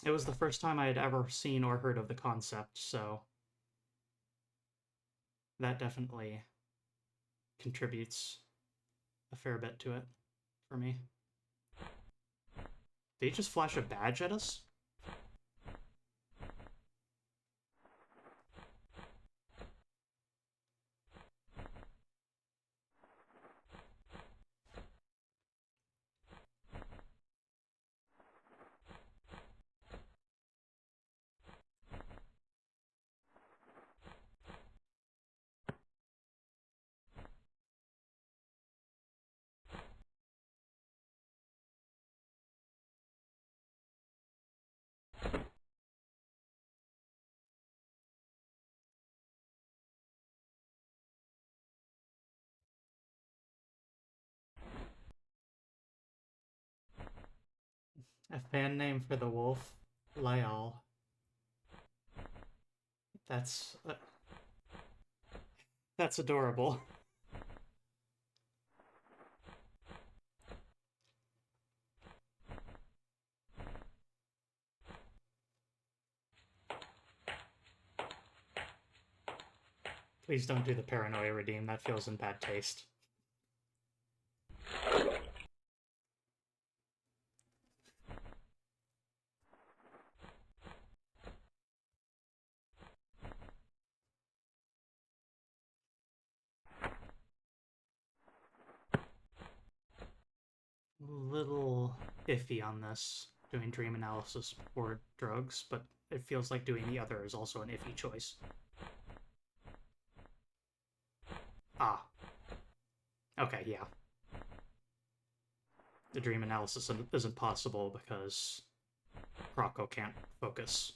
It was the first time I had ever seen or heard of the concept, so that definitely contributes a fair bit to it for me. Did he just flash a badge at us? A fan name for the wolf, Lyle. That's adorable. Please don't do the paranoia redeem. That feels in bad taste. A little iffy on this, doing dream analysis for drugs, but it feels like doing the other is also an iffy choice. Ah. Okay, yeah. The dream analysis isn't possible because Rocco can't focus.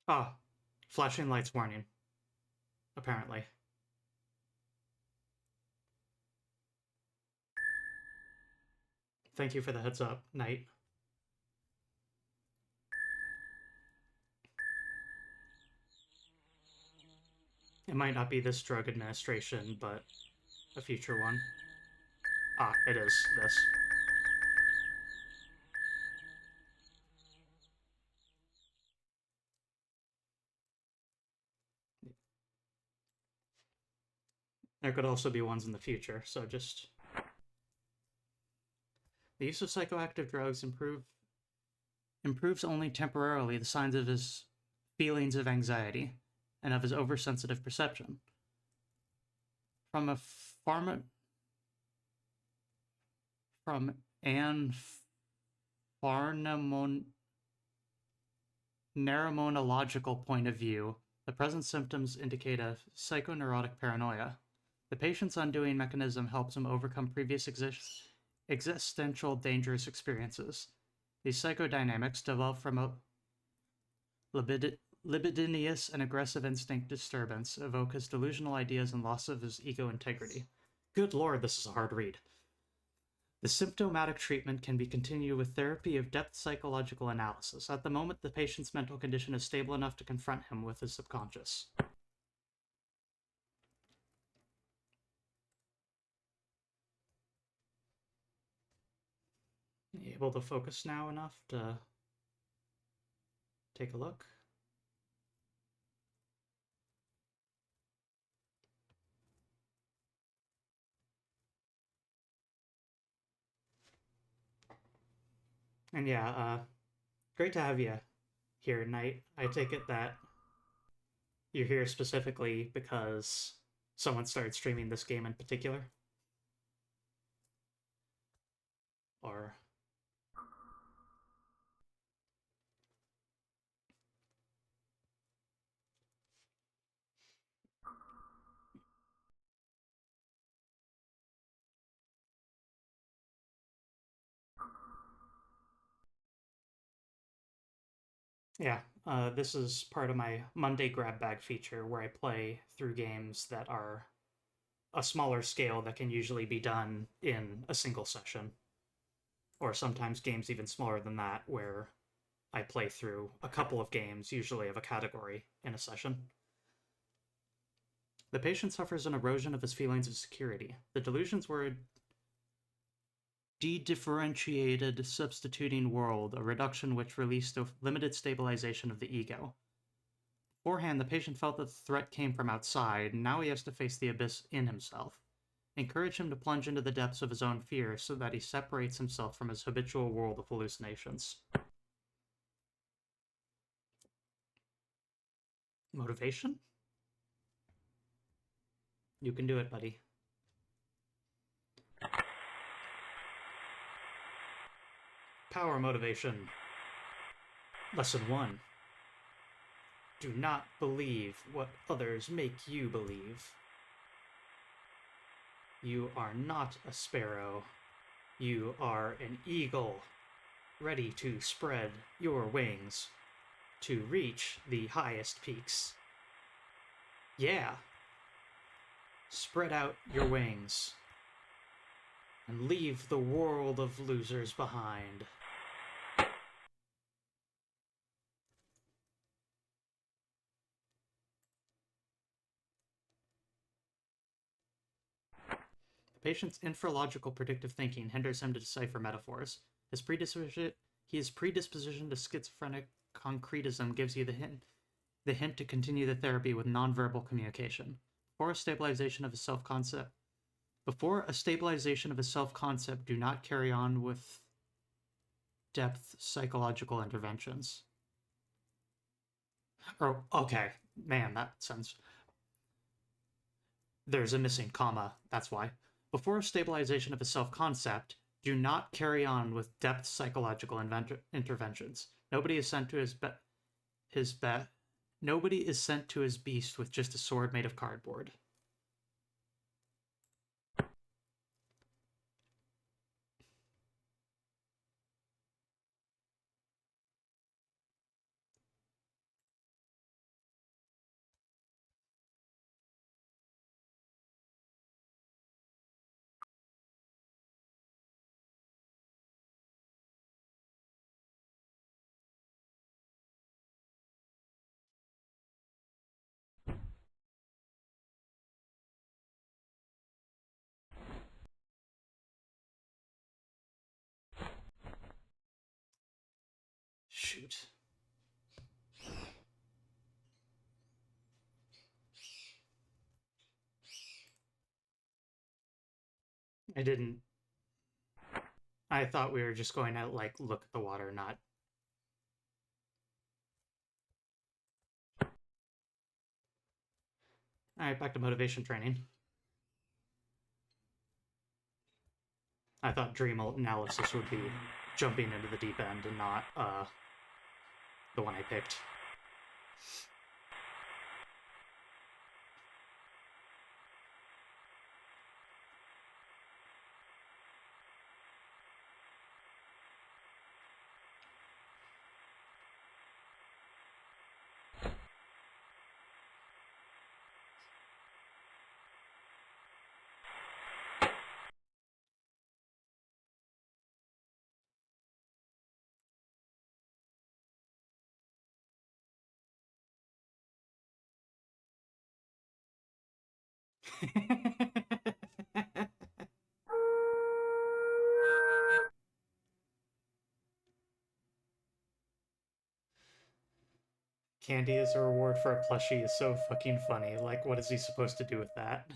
Ah. Flashing lights warning. Apparently. Thank you for the heads up, Knight. It might not be this drug administration, but a future one. Ah, it is this. There could also be ones in the future, so just... The use of psychoactive drugs improves only temporarily the signs of his feelings of anxiety and of his oversensitive perception. From an neuromonological point of view, the present symptoms indicate a psychoneurotic paranoia. The patient's undoing mechanism helps him overcome previous existential dangerous experiences. These psychodynamics develop from a libidinous and aggressive instinct disturbance, evoke his delusional ideas and loss of his ego integrity. Good lord, this is a hard read. The symptomatic treatment can be continued with therapy of depth psychological analysis. At the moment, the patient's mental condition is stable enough to confront him with his subconscious. Able to focus now enough to take a look? And yeah, great to have you here tonight. I take it that you're here specifically because someone started streaming this game in particular? Or... Yeah, this is part of my Monday grab bag feature where I play through games that are a smaller scale that can usually be done in a single session. Or sometimes games even smaller than that, where I play through a couple of games, usually of a category, in a session. The patient suffers an erosion of his feelings of security. The delusions were a de-differentiated substituting world, a reduction which released a limited stabilization of the ego. Beforehand, the patient felt that the threat came from outside, and now he has to face the abyss in himself. Encourage him to plunge into the depths of his own fear so that he separates himself from his habitual world of hallucinations. Motivation? You can do it, buddy. Power motivation. Lesson 1. Do not believe what others make you believe. You are not a sparrow. You are an eagle, ready to spread your wings. to reach the highest peaks. Yeah. Spread out your wings and leave the world of losers behind. The patient's infralogical predictive thinking hinders him to decipher metaphors. His predisposition to schizophrenic concretism gives you the hint to continue the therapy with nonverbal communication. Before a stabilization of his self-concept, do not carry on with depth psychological interventions. Oh, okay. Man, that sounds... There's a missing comma, that's why. Before a stabilization of his self-concept, do not carry on with depth psychological interventions. Nobody is sent to his beast with just a sword made of cardboard. Shoot. I didn't... I thought we were just going to, like, look at the water, not... Alright, back to motivation training. I thought dream analysis would be jumping into the deep end and not, the one I picked. Candy as a reward for a plushie is so fucking funny. Like, what is he supposed to do with that?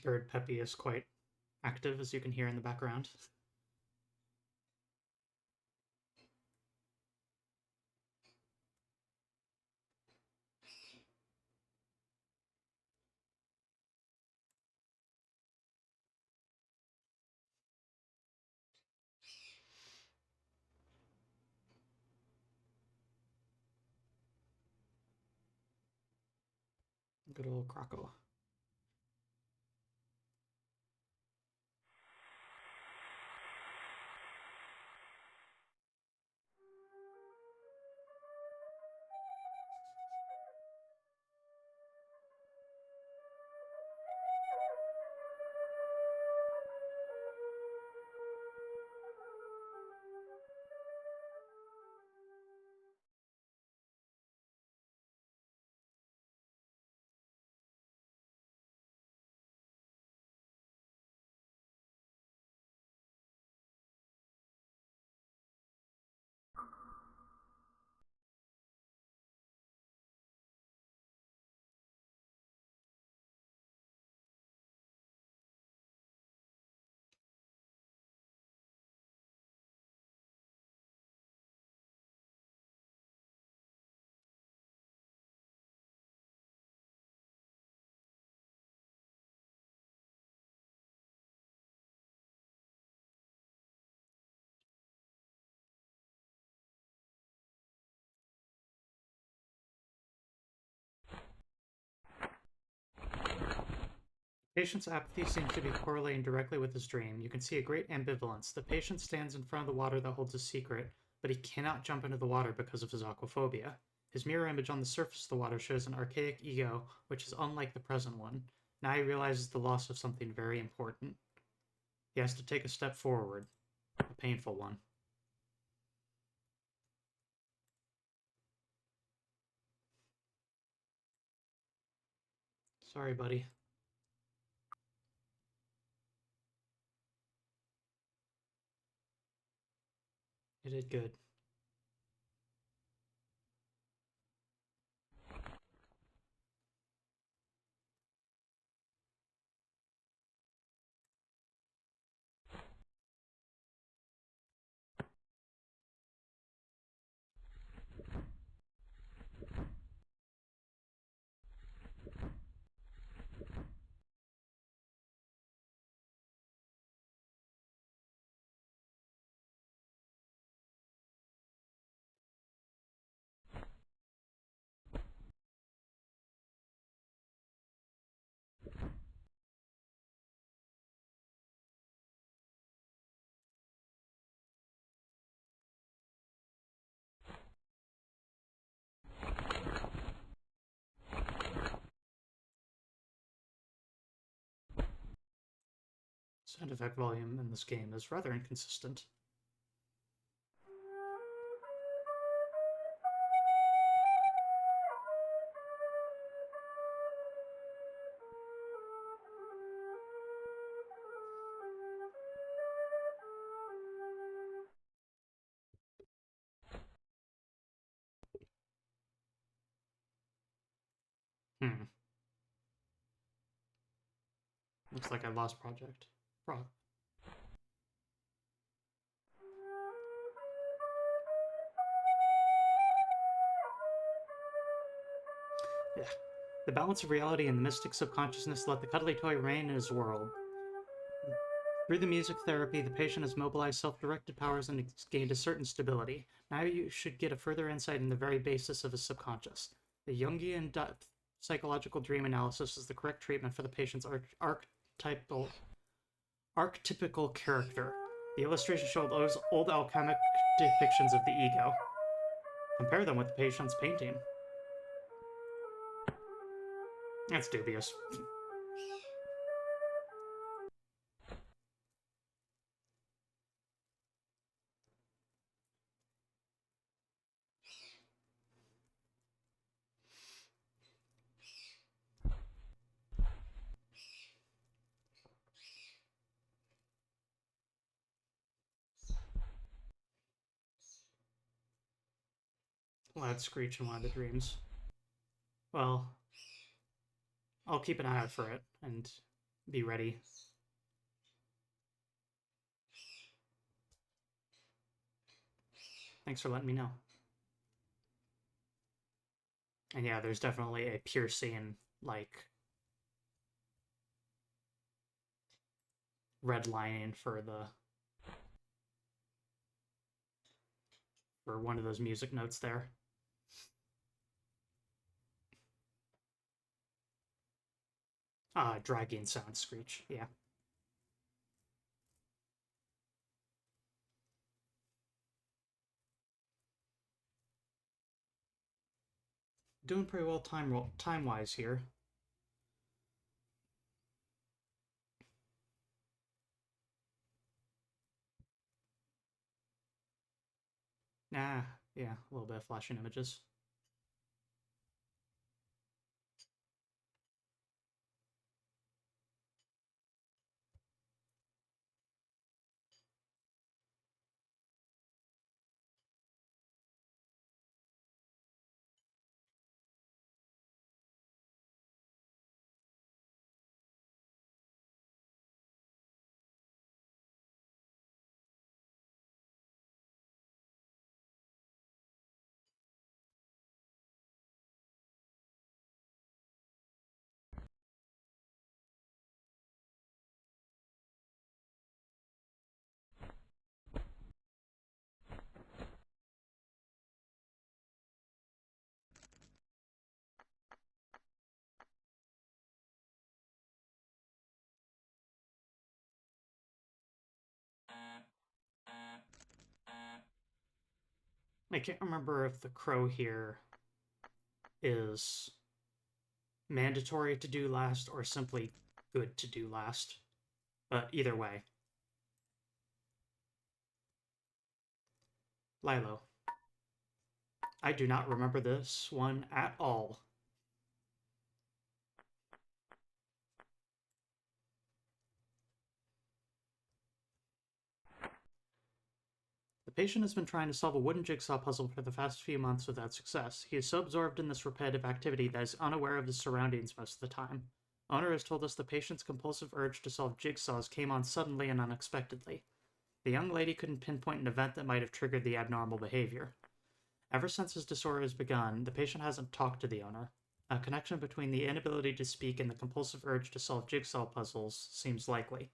Bird Peppy is quite active, as you can hear in the background. Good old Croco. Patient's apathy seems to be correlating directly with his dream. You can see a great ambivalence. The patient stands in front of the water that holds his secret, but he cannot jump into the water because of his aquaphobia. His mirror image on the surface of the water shows an archaic ego, which is unlike the present one. Now he realizes the loss of something very important. He has to take a step forward, a painful one. Sorry, buddy. You did good. Sound effect volume in this game is rather inconsistent. Hmm. Looks like I lost project. Yeah. The balance of reality and the mystic subconsciousness let the cuddly toy reign in his world. Through the music therapy, the patient has mobilized self-directed powers and gained a certain stability. Now you should get a further insight in the very basis of his subconscious. The Jungian depth psychological dream analysis is the correct treatment for the patient's archetypical character. The illustration showed those old alchemic depictions of the ego. Compare them with the patient's painting. That's dubious. Loud screech in one of the dreams. Well, I'll keep an eye out for it and be ready. Thanks for letting me know. And yeah, there's definitely a piercing, like, redlining for one of those music notes there. Dragging sound screech, yeah. Doing pretty well time-wise here. Yeah, a little bit of flashing images. I can't remember if the crow here is mandatory to do last or simply good to do last. But either way. Lilo. I do not remember this one at all. The patient has been trying to solve a wooden jigsaw puzzle for the past few months without success. He is so absorbed in this repetitive activity that he is unaware of his surroundings most of the time. Owner has told us the patient's compulsive urge to solve jigsaws came on suddenly and unexpectedly. The young lady couldn't pinpoint an event that might have triggered the abnormal behavior. Ever since his disorder has begun, the patient hasn't talked to the owner. A connection between the inability to speak and the compulsive urge to solve jigsaw puzzles seems likely.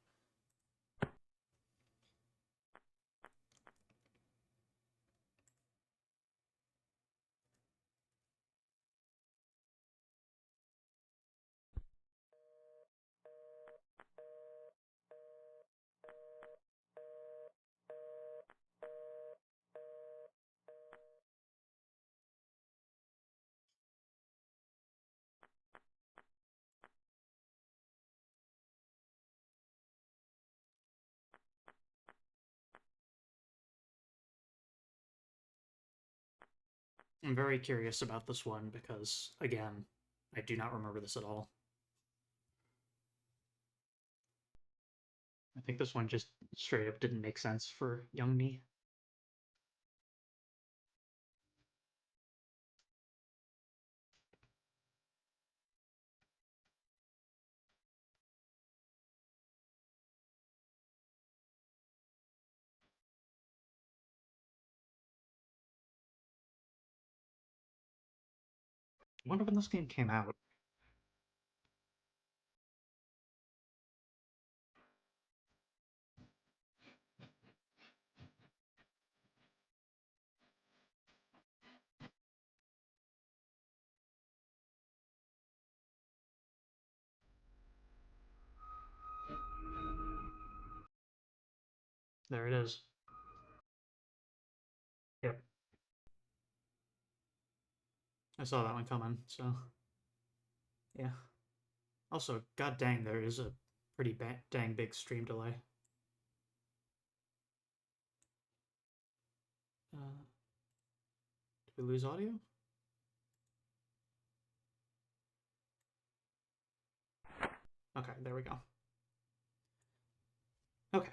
I'm very curious about this one because, again, I do not remember this at all. I think this one just straight up didn't make sense for young me. I wonder when this game came out. There it is. Yep. I saw that one coming, so yeah. Also, god dang, there is a pretty dang big stream delay. Did we lose audio? Okay, there we go. Okay.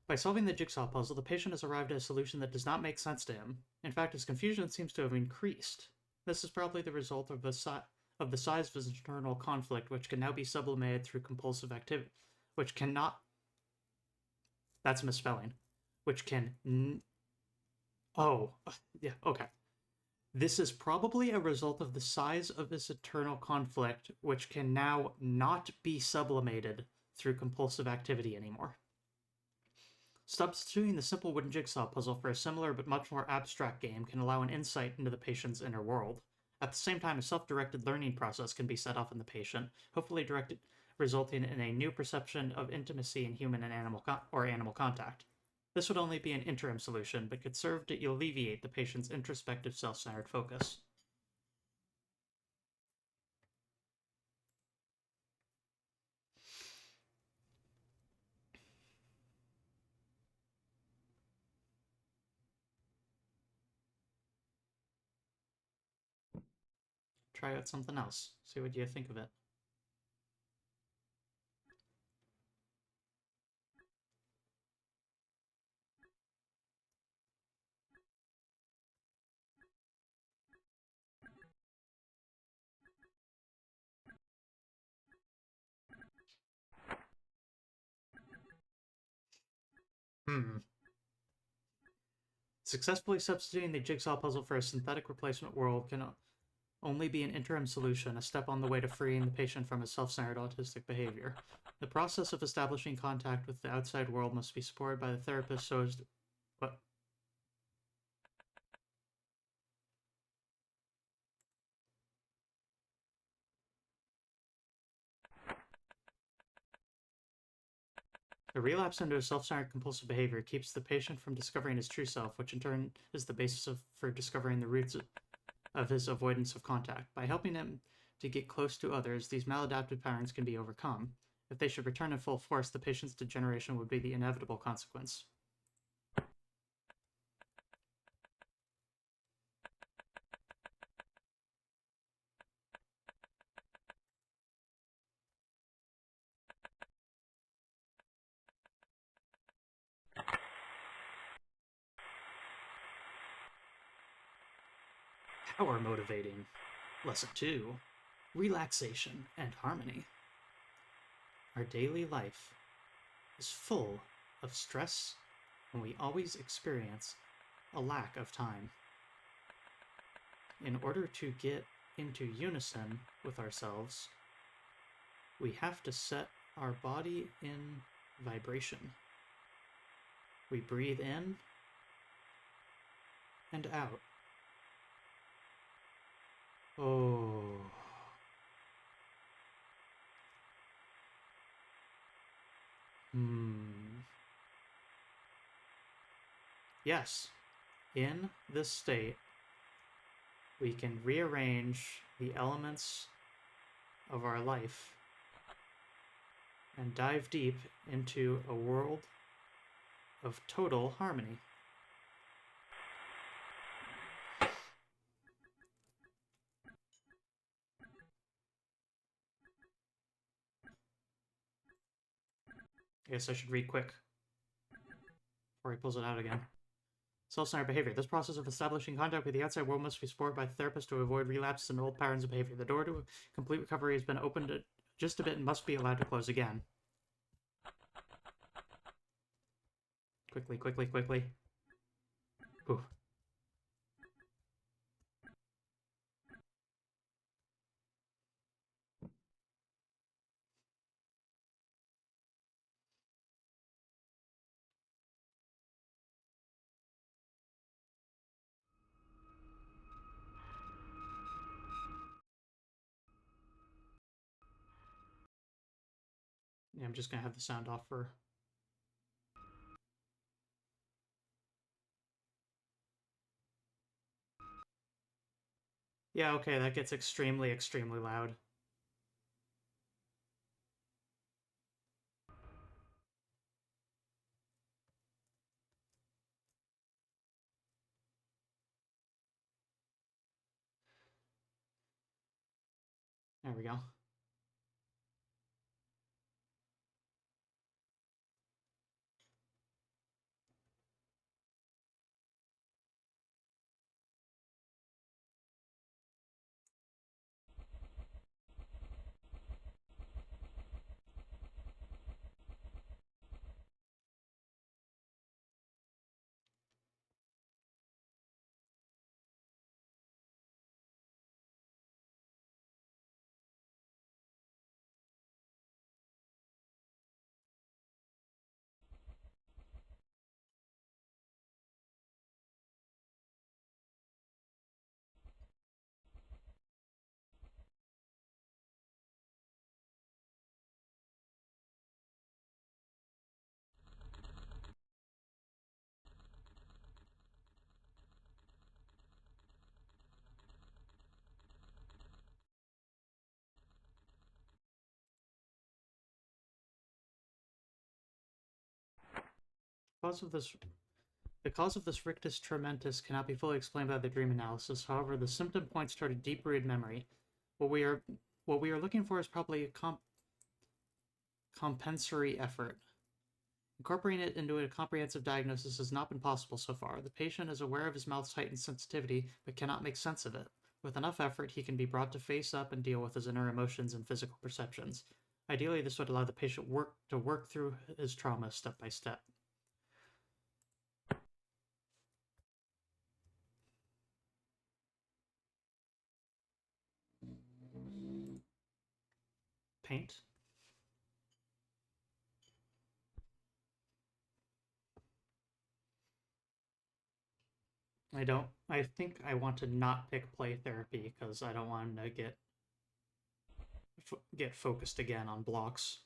By solving the jigsaw puzzle, the patient has arrived at a solution that does not make sense to him. In fact, his confusion seems to have increased. This is probably the result of the size of his internal conflict, which can now be sublimated through compulsive activity, which cannot. That's a misspelling. Which can. Oh, yeah, okay. This is probably a result of the size of his internal conflict, which can now not be sublimated through compulsive activity anymore. Substituting the simple wooden jigsaw puzzle for a similar but much more abstract game can allow an insight into the patient's inner world. At the same time, a self-directed learning process can be set off in the patient, hopefully directed, resulting in a new perception of intimacy in human and animal contact. This would only be an interim solution, but could serve to alleviate the patient's introspective, self-centered focus. Try out something else. See what you think of it. Successfully substituting the jigsaw puzzle for a synthetic replacement world can only be an interim solution, a step on the way to freeing the patient from his self-centered autistic behavior. The process of establishing contact with the outside world must be supported by the therapist so as to... What? A relapse into a self-centered compulsive behavior keeps the patient from discovering his true self, which in turn is the basis for discovering the roots of his avoidance of contact. By helping him to get close to others, these maladaptive patterns can be overcome. If they should return in full force, the patient's degeneration would be the inevitable consequence. Power motivating. Lesson 2. Relaxation and harmony. Our daily life is full of stress, and we always experience a lack of time. In order to get into unison with ourselves, we have to set our body in vibration. We breathe in and out. Oh. Yes, in this state, we can rearrange the elements of our life and dive deep into a world of total harmony. I guess I should read quick before he pulls it out again. Self-centered behavior. This process of establishing contact with the outside world must be supported by the therapist to avoid relapses and old patterns of behavior. The door to complete recovery has been opened just a bit and must be allowed to close again. Quickly, quickly, quickly. Ooh. Yeah, I'm just gonna have the sound off for... Yeah, okay, that gets extremely, extremely loud. There we go. The cause of this rictus trementis cannot be fully explained by the dream analysis. However, the symptom points toward a deep-rooted memory. What we are looking for is probably a compensatory effort. Incorporating it into a comprehensive diagnosis has not been possible so far. The patient is aware of his mouth's heightened sensitivity, but cannot make sense of it. With enough effort, he can be brought to face up and deal with his inner emotions and physical perceptions. Ideally, this would allow the patient to work through his trauma step by step. Paint. I think I want to not pick play therapy because I don't want to get focused again on blocks.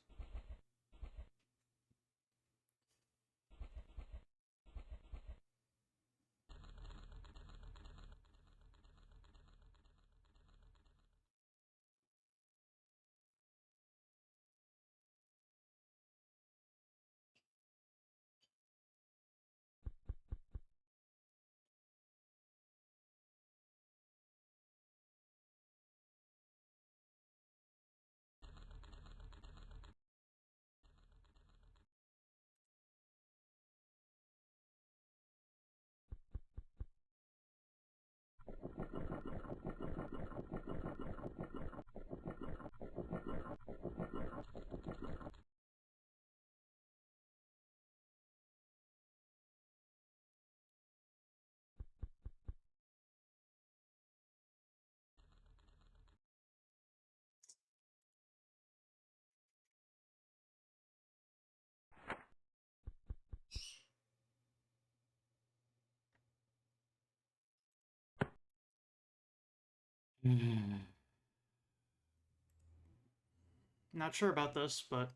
Not sure about this, but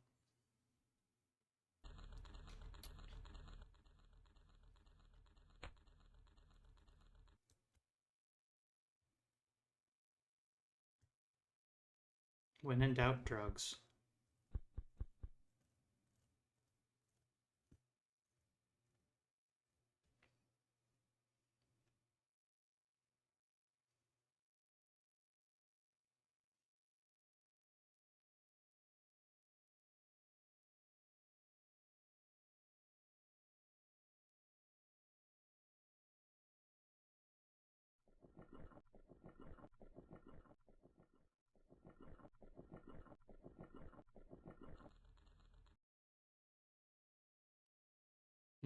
when in doubt, drugs.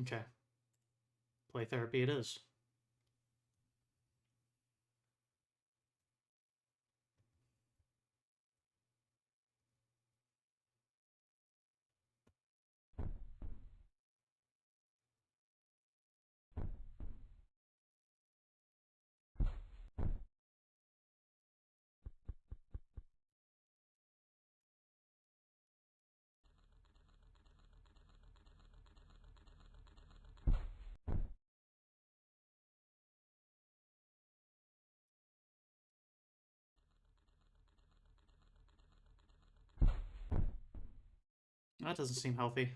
Okay. Play therapy it is. That doesn't seem healthy.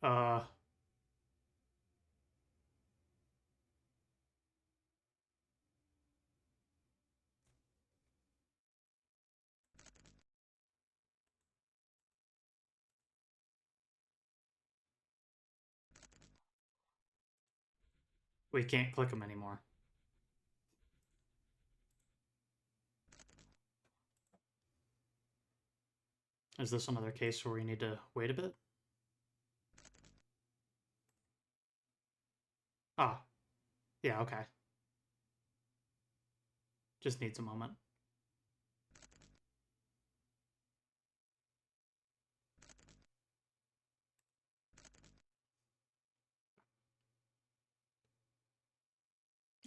Uh, we can't click them anymore. Is this another case where we need to wait a bit? Ah, yeah, okay. Just needs a moment.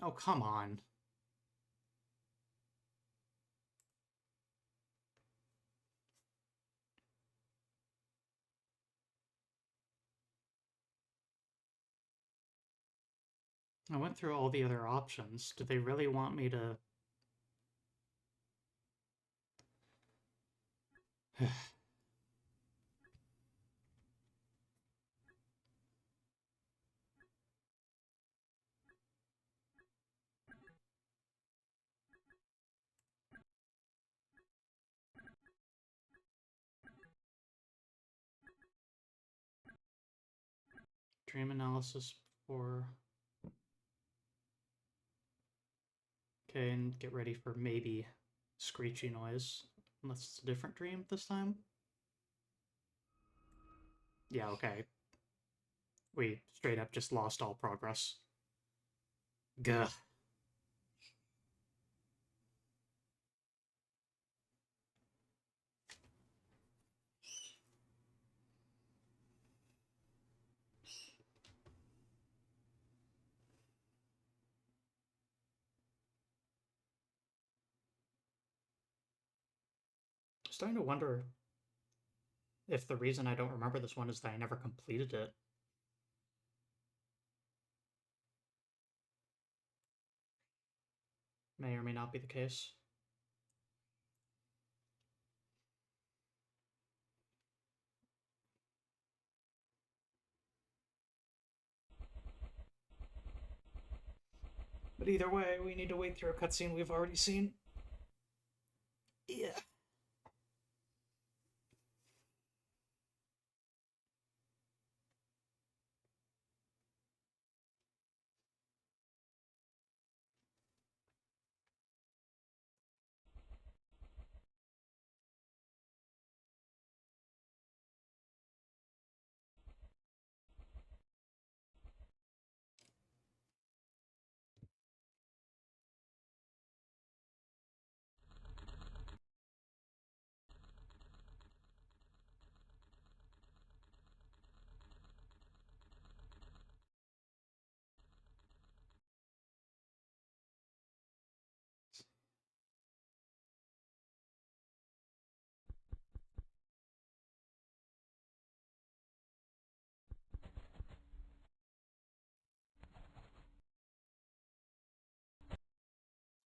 Oh, come on. I went through all the other options. Do they really want me to... Dream analysis for... Okay, and get ready for maybe screechy noise. Unless it's a different dream this time? Yeah, okay. We straight up just lost all progress. Gah. Starting to wonder if the reason I don't remember this one is that I never completed it. May or may not be the case. But either way, we need to wait through a cutscene we've already seen. Yeah.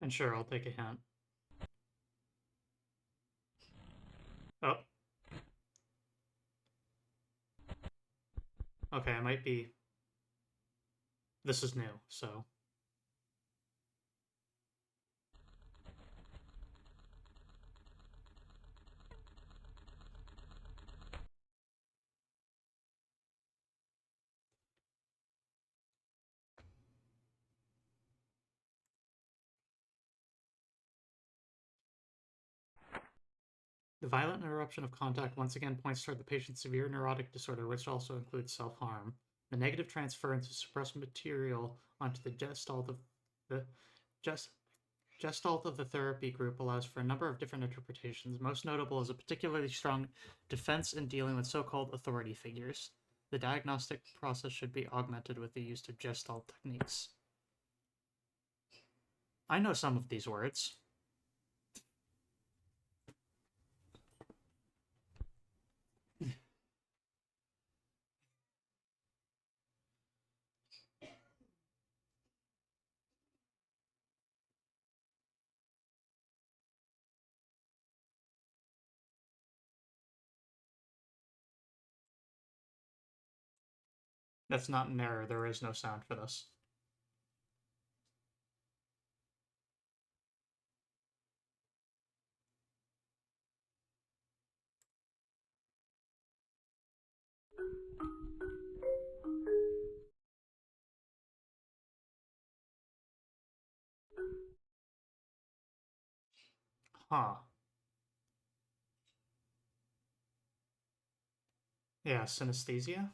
And sure, I'll take a hint. Oh, okay, I might be. This is new, so. The violent interruption of contact once again points toward the patient's severe neurotic disorder, which also includes self-harm. The negative transference of suppressed material onto the the gest, gestalt of the therapy group allows for a number of different interpretations. Most notable is a particularly strong defense in dealing with so-called authority figures. The diagnostic process should be augmented with the use of gestalt techniques. I know some of these words. That's not an error. There is no sound for this. Huh. Yeah, synesthesia?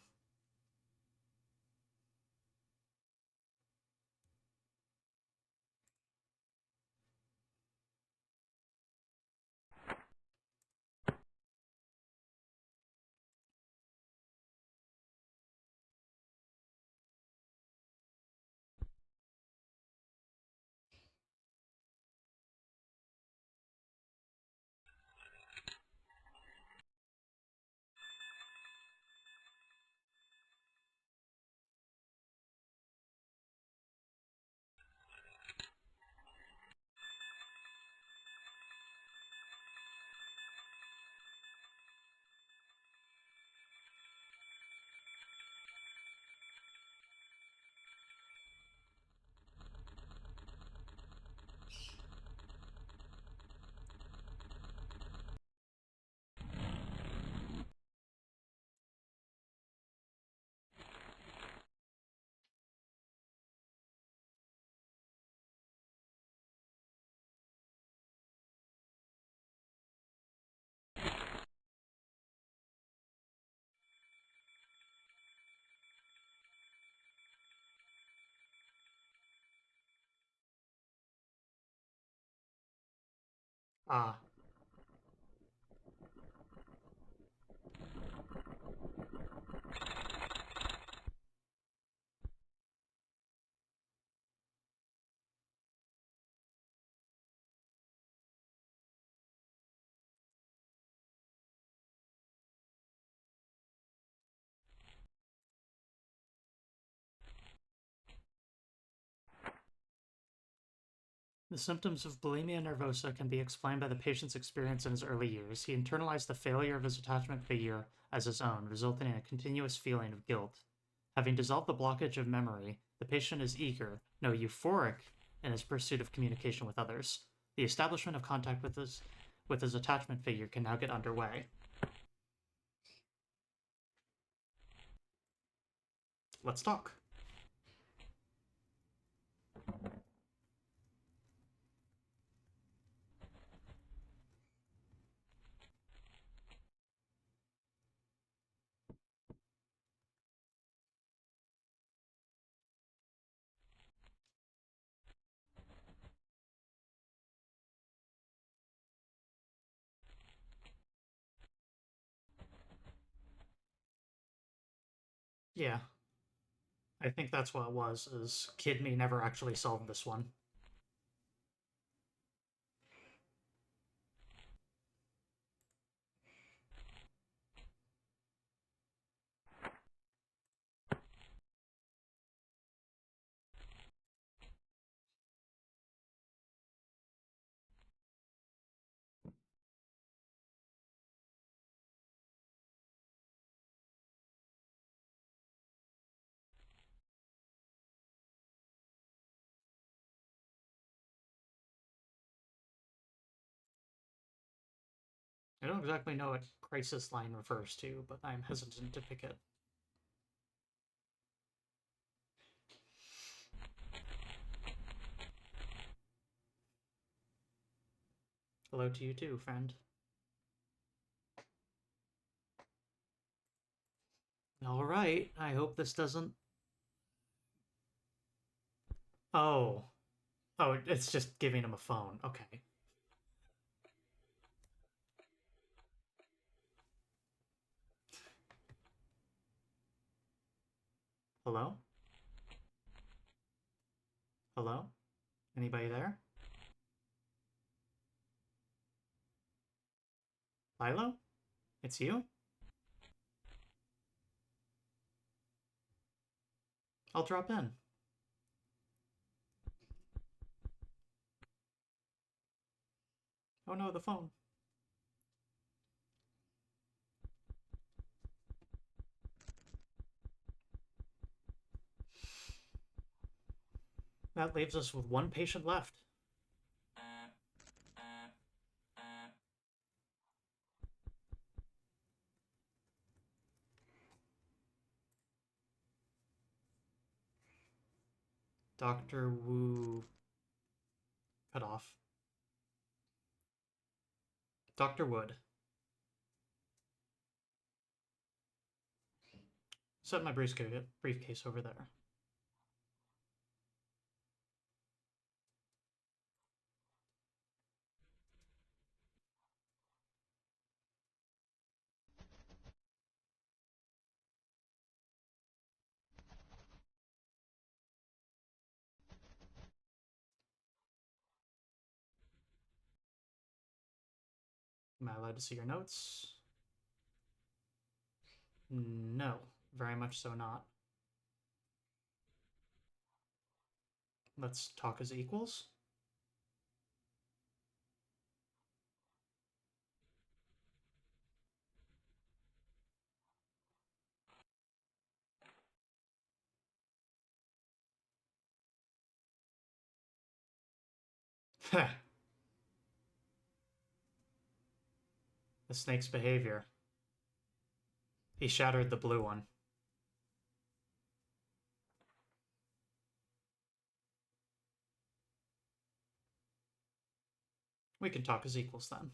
Ah. The symptoms of bulimia nervosa can be explained by the patient's experience in his early years. He internalized the failure of his attachment figure as his own, resulting in a continuous feeling of guilt. Having dissolved the blockage of memory, the patient is eager, no euphoric, in his pursuit of communication with others. The establishment of contact with his attachment figure can now get underway. Let's talk. Yeah, I think that's what it was, is Kid Me never actually solved this one. I don't exactly know what crisis line refers to, but I'm hesitant to pick it. Hello to you too, friend. Alright, I hope this doesn't... Oh. Oh, it's just giving him a phone. Okay. Hello? Hello? Anybody there? Lilo? It's you? I'll drop in. Oh no, the phone. That leaves us with one patient left. Dr. Wu... Cut off. Dr. Wood. Set my briefcase over there. Am I allowed to see your notes? No, very much so not. Let's talk as equals. Heh. The snake's behavior. He shattered the blue one. We can talk as equals then.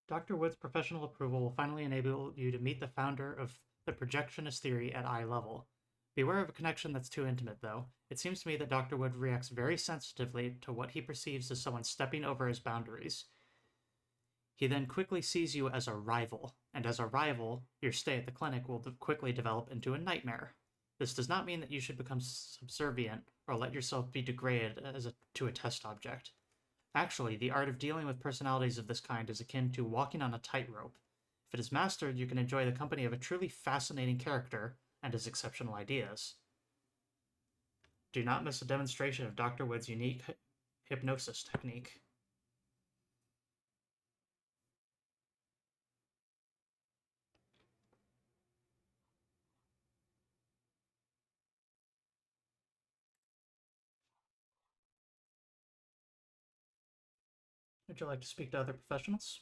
Dr. Wood's professional approval will finally enable you to meet the founder of the projectionist theory at eye level. Beware of a connection that's too intimate, though. It seems to me that Dr. Wood reacts very sensitively to what he perceives as someone stepping over his boundaries. He then quickly sees you as a rival, and as a rival, your stay at the clinic will quickly develop into a nightmare. This does not mean that you should become subservient or let yourself be degraded to a test object. Actually, the art of dealing with personalities of this kind is akin to walking on a tightrope. If it is mastered, you can enjoy the company of a truly fascinating character and his exceptional ideas. Do not miss a demonstration of Dr. Wood's unique hypnosis technique. Would you like to speak to other professionals?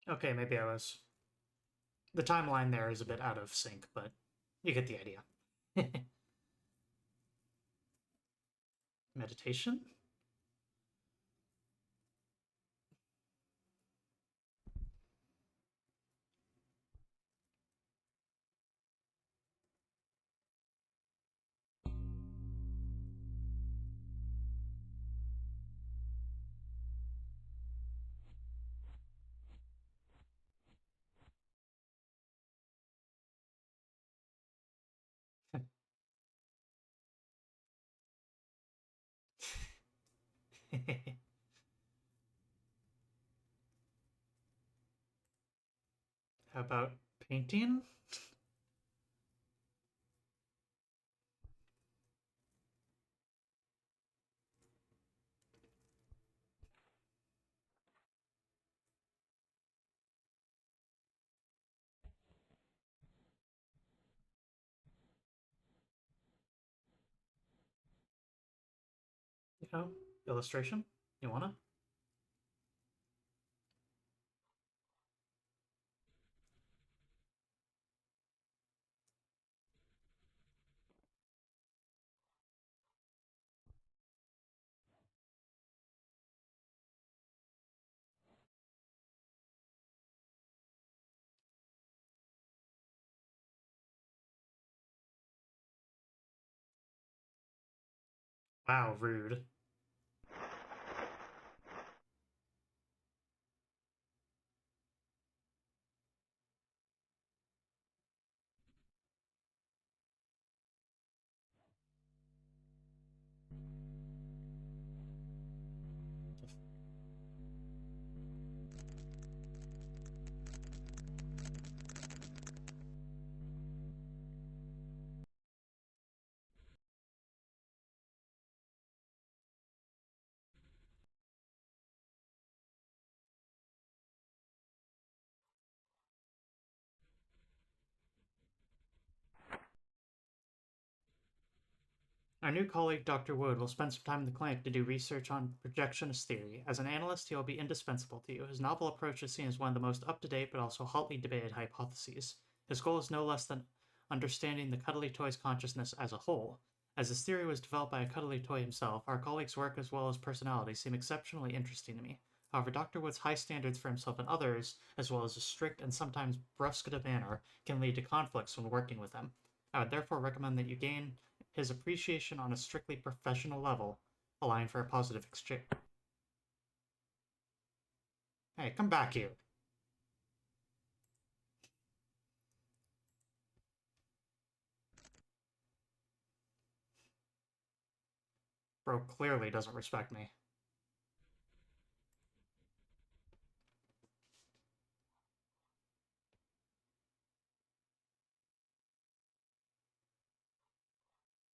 Okay, maybe I was. The timeline there is a bit out of sync, but you get the idea. Meditation? How about painting? You know, illustration? You wanna? Wow, rude. Our new colleague, Dr. Wood, will spend some time in the clinic to do research on projectionist theory. As an analyst, he will be indispensable to you. His novel approach is seen as one of the most up to date but also hotly debated hypotheses. His goal is no less than understanding the Cuddly toy's consciousness as a whole. As this theory was developed by a Cuddly toy himself, our colleague's work as well as personality seem exceptionally interesting to me. However, Dr. Wood's high standards for himself and others, as well as a strict and sometimes brusque manner, can lead to conflicts when working with him. I would therefore recommend that you gain his appreciation on a strictly professional level, allowing for a positive exchange. Hey, come back here. Bro clearly doesn't respect me.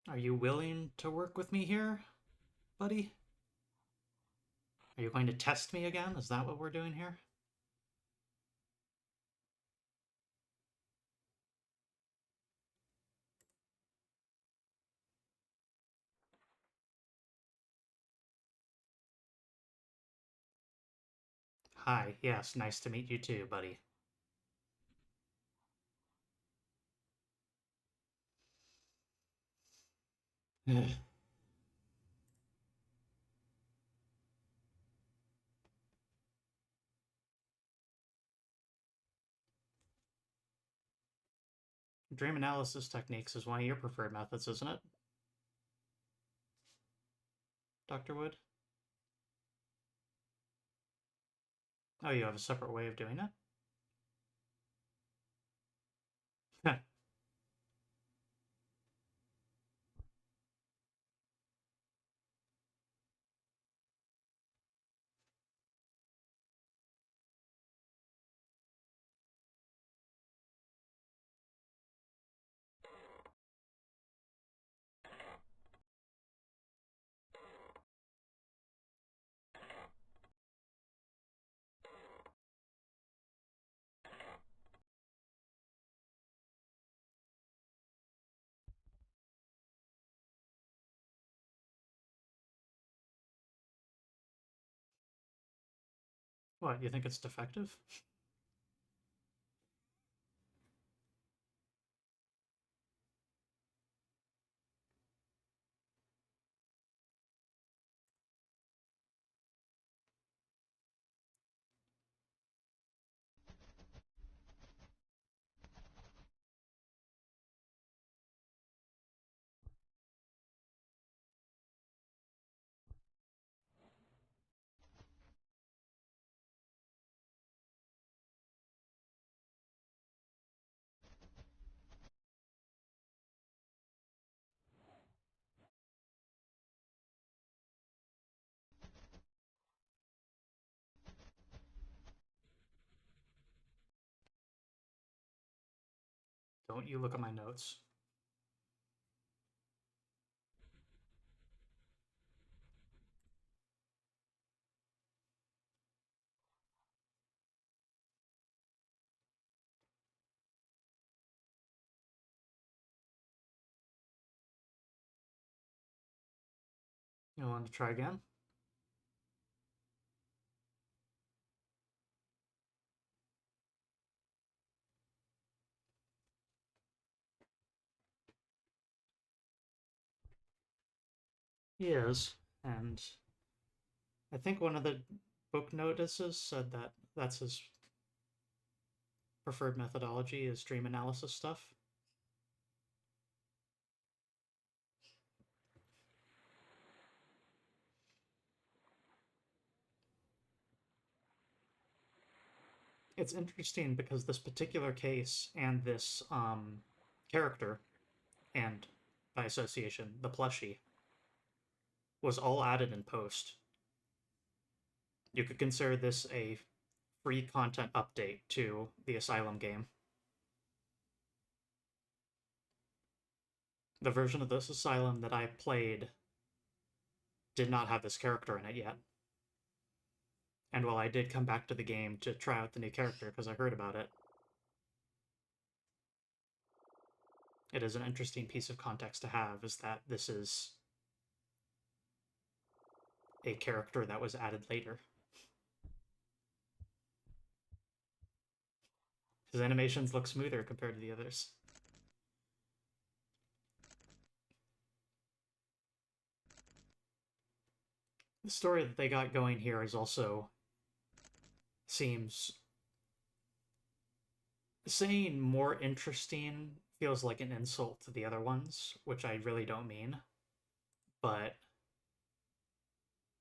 Are you willing to work with me here, buddy? Are you going to test me again? Is that what we're doing here? Hi, yes, nice to meet you too, buddy. Dream analysis techniques is one of your preferred methods, isn't it, Dr. Wood? Oh, you have a separate way of doing it? What, you think it's defective? Don't you look at my notes. You want to try again? He is, and I think one of the book notices said that that's his preferred methodology is dream analysis stuff. It's interesting because this particular case and this character, and by association, the plushie, was all added in post. You could consider this a free content update to the Asylum game. The version of this Asylum that I played did not have this character in it yet. And while I did come back to the game to try out the new character because I heard about it, it is an interesting piece of context to have, is that this is a character that was added later. His animations look smoother compared to the others. The story that they got going here is also seems saying more interesting feels like an insult to the other ones, which I really don't mean. But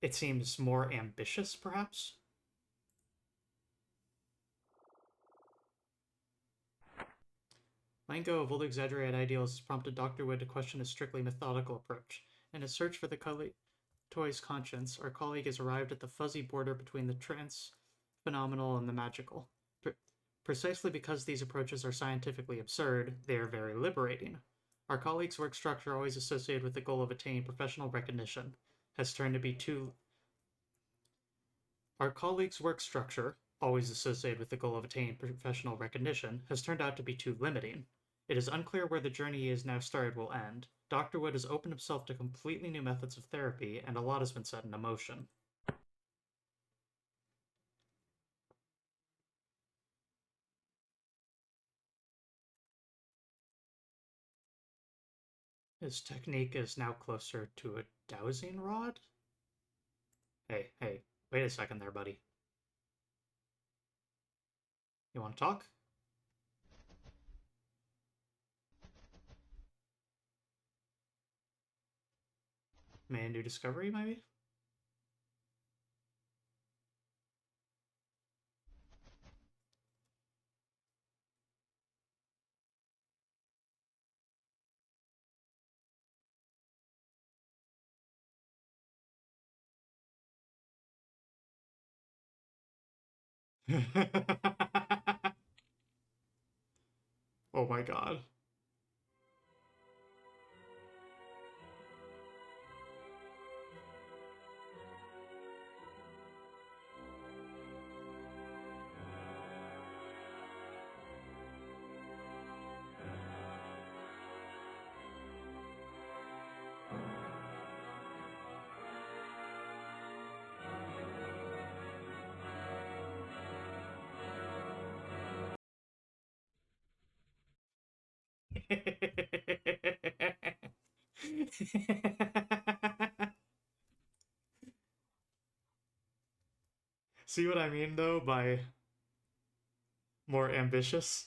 it seems more ambitious, perhaps. Letting go of old exaggerated ideals has prompted Dr. Wood to question his strictly methodical approach. In his search for the Cuddly toy's conscience, our colleague has arrived at the fuzzy border between the trans-phenomenal and the magical. Precisely because these approaches are scientifically absurd, they are very liberating. Our colleague's work structure, always associated with the goal of attaining professional recognition, has turned to be too... Our colleague's work structure, always associated with the goal of attaining professional recognition, has turned out to be too limiting. It is unclear where the journey he has now started will end. Dr. Wood has opened himself to completely new methods of therapy, and a lot has been set into motion. His technique is now closer to a dowsing rod? Hey, wait a second there, buddy. You want to talk? May a new discovery, maybe? Oh my god. See what I mean, though, by more ambitious?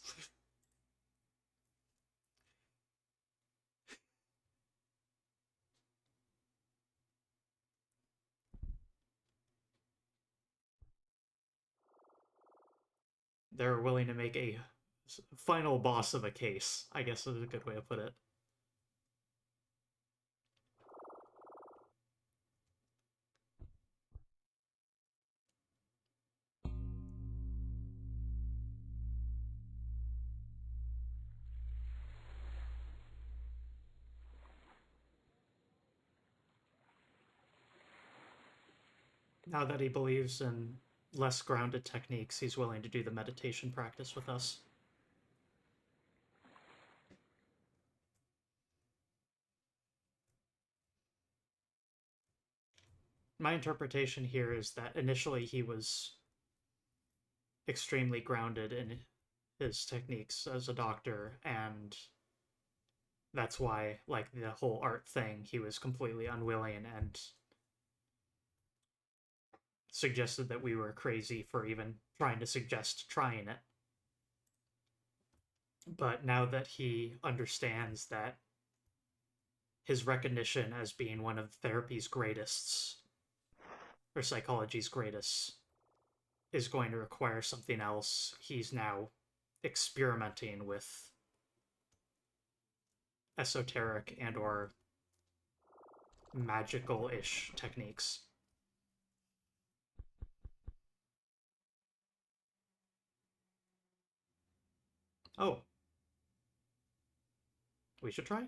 They're willing to make a final boss of a case, I guess is a good way to put it. Now that he believes in less grounded techniques, he's willing to do the meditation practice with us. My interpretation here is that initially he was extremely grounded in his techniques as a doctor, and that's why, like, the whole art thing, he was completely unwilling and suggested that we were crazy for even trying to suggest trying it. But now that he understands that his recognition as being one of therapy's greatest, or psychology's greatest, is going to require something else, he's now experimenting with esoteric and or magical-ish techniques. Oh. We should try?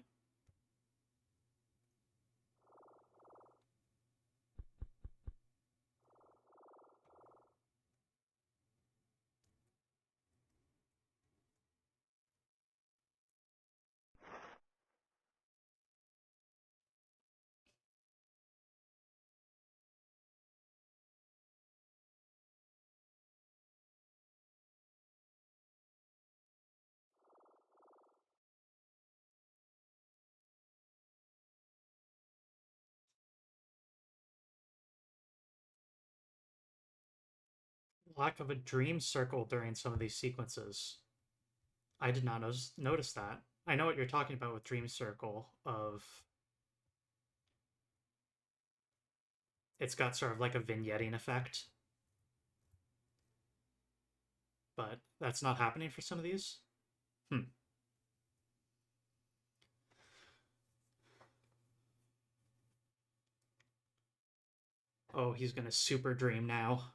Lack of a dream circle during some of these sequences. I did not notice that. I know what you're talking about with dream circle, of it's got sort of like a vignetting effect, but that's not happening for some of these. Oh, he's gonna super dream now.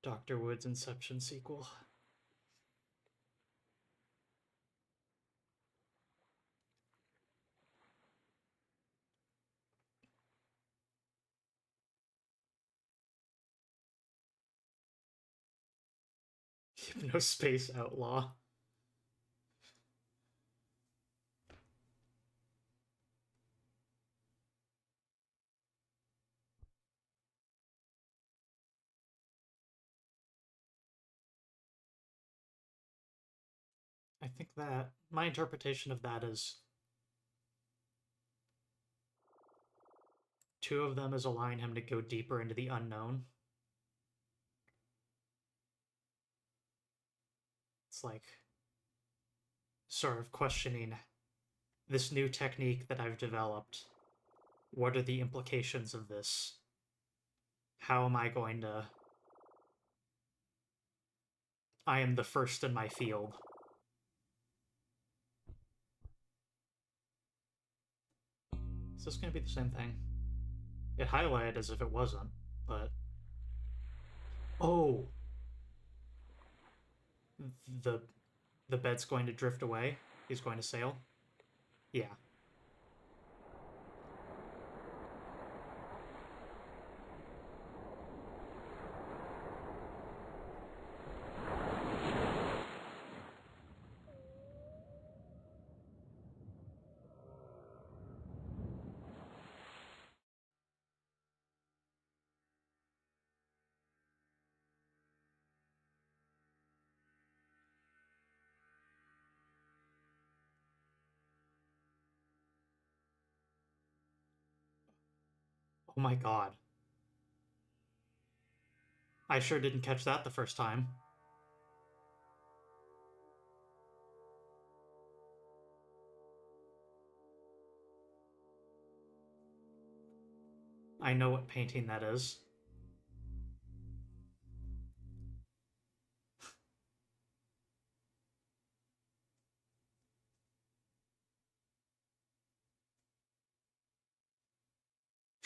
Dr. Wood's Inception sequel. No space outlaw. I think that my interpretation of that is two of them is allowing him to go deeper into the unknown. It's like sort of questioning this new technique that I've developed. What are the implications of this? How am I going to... I am the first in my field. Is this going to be the same thing? It highlighted as if it wasn't, but... Oh! The, the bed's going to drift away? He's going to sail? Yeah. Oh my god. I sure didn't catch that the first time. I know what painting that is.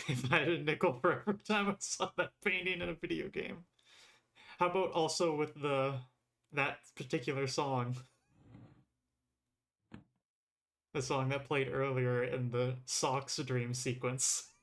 If I had a nickel for every time I saw that painting in a video game. How about also with that particular song? The song that played earlier in the Socks dream sequence.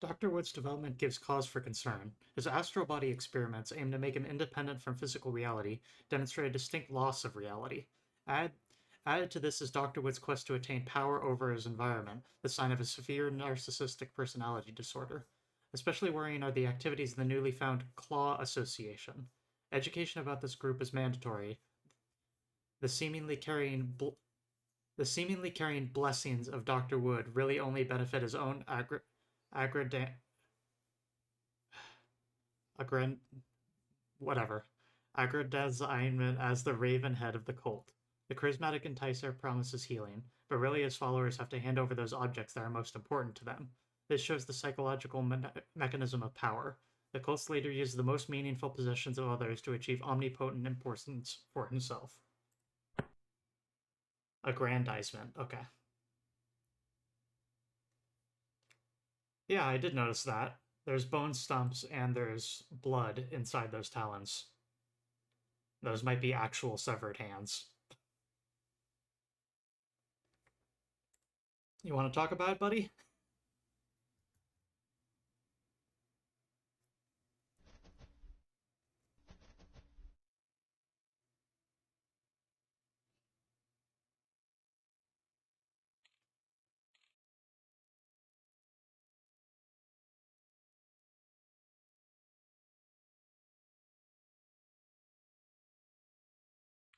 Dr. Wood's development gives cause for concern. His astral body experiments aim to make him independent from physical reality, demonstrate a distinct loss of reality. Add, Added to this is Dr. Wood's quest to attain power over his environment, the sign of a severe narcissistic personality disorder. Especially worrying are the activities of the newly found Claw Association. Education about this group is mandatory. The seemingly carrying the seemingly carrying blessings of Dr. Wood really only benefit his own aggrand aggrand whatever aggrandizement as the raven head of the cult. The charismatic enticer promises healing, but really his followers have to hand over those objects that are most important to them. This shows the psychological mechanism of power. The cult's leader uses the most meaningful possessions of others to achieve omnipotent importance for himself. Aggrandizement. Okay. Yeah, I did notice that. There's bone stumps and there's blood inside those talons. Those might be actual severed hands. You want to talk about it, buddy?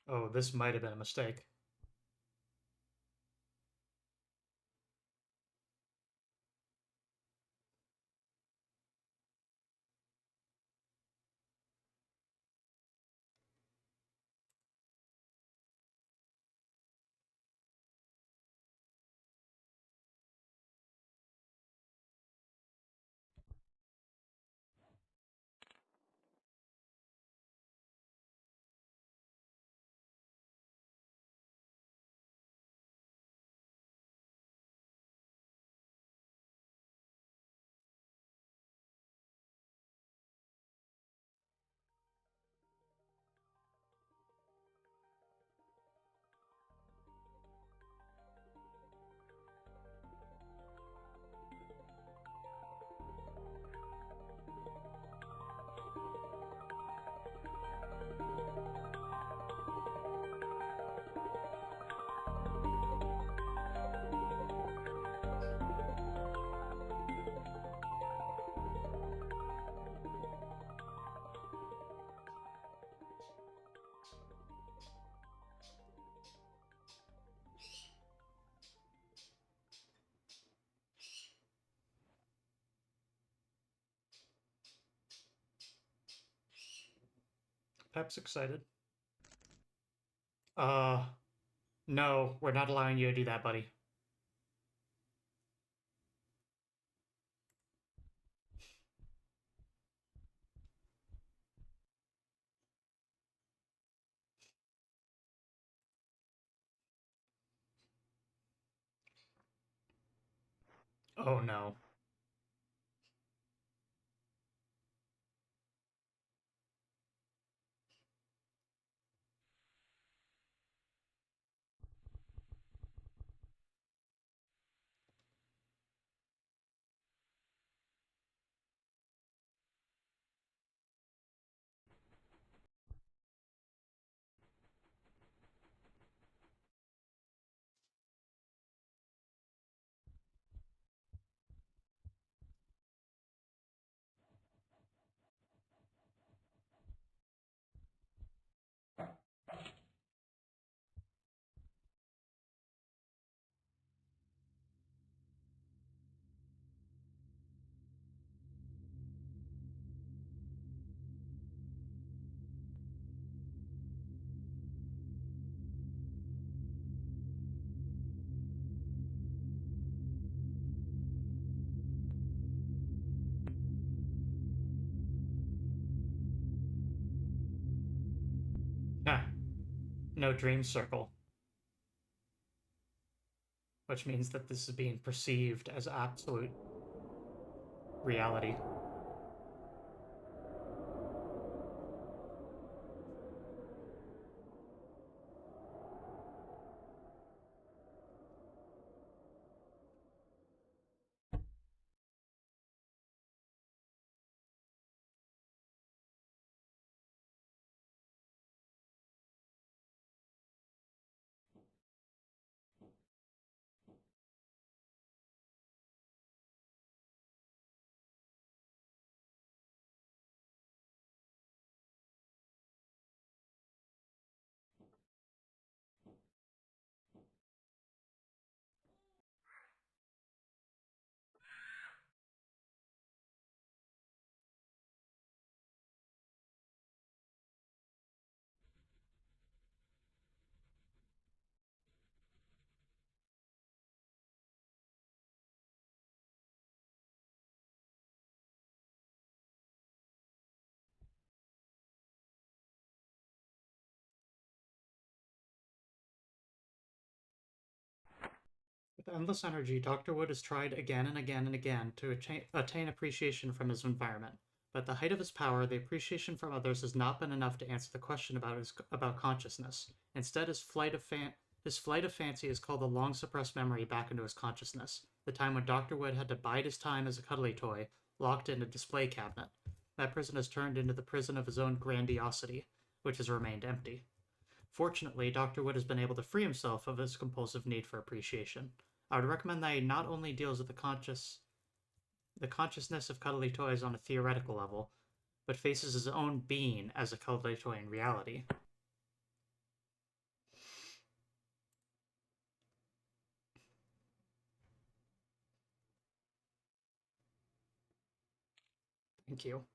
Oh, this might have been a mistake. Pep's excited. Uh, no, we're not allowing you to do that, buddy. Oh no. No dream circle, which means that this is being perceived as absolute reality. With endless energy, Dr. Wood has tried again and again and again to attain appreciation from his environment. But at the height of his power, the appreciation from others has not been enough to answer the question about consciousness. Instead, his flight of fancy has called the long-suppressed memory back into his consciousness. The time when Dr. Wood had to bide his time as a cuddly toy, locked in a display cabinet. That prison has turned into the prison of his own grandiosity, which has remained empty. Fortunately, Dr. Wood has been able to free himself of his compulsive need for appreciation. I would recommend that he not only deals with the consciousness of cuddly toys on a theoretical level, but faces his own being as a cuddly toy in reality. Thank you.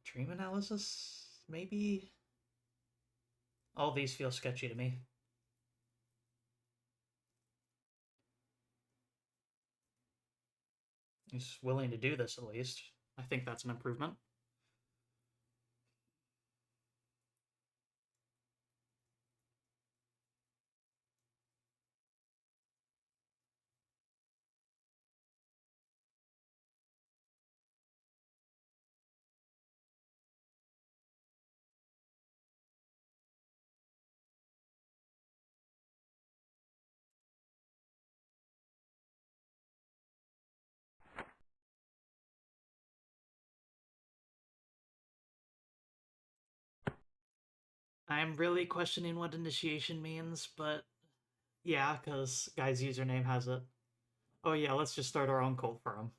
Dream analysis? Maybe? All these feel sketchy to me. He's willing to do this at least. I think that's an improvement. I'm really questioning what initiation means, but yeah, because guy's username has it. Oh yeah, let's just start our own cult for him.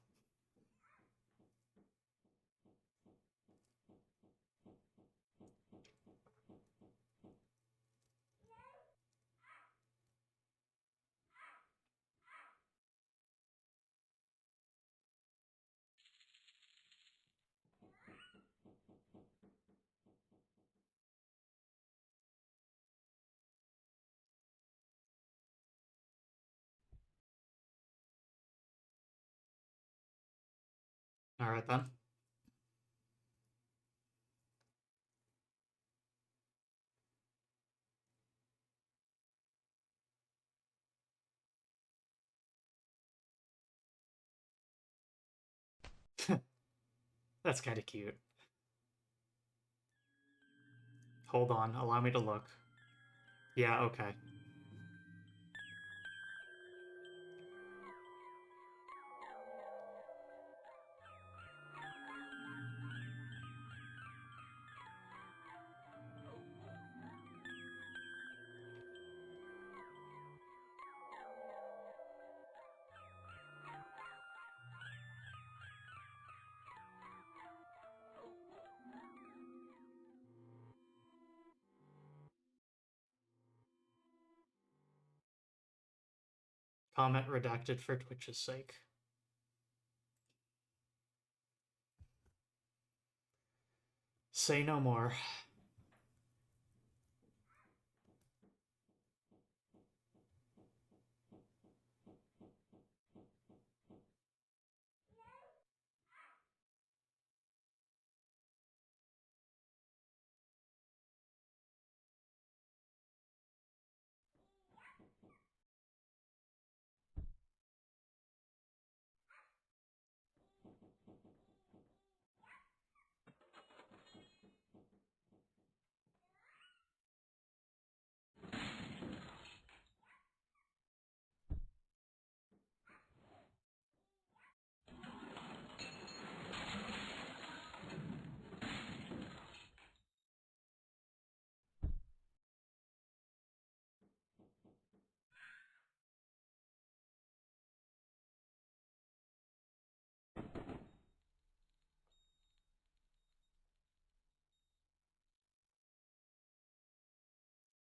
Alright then. That's kind of cute. Hold on, allow me to look. Yeah, okay. Comment redacted for Twitch's sake. Say no more.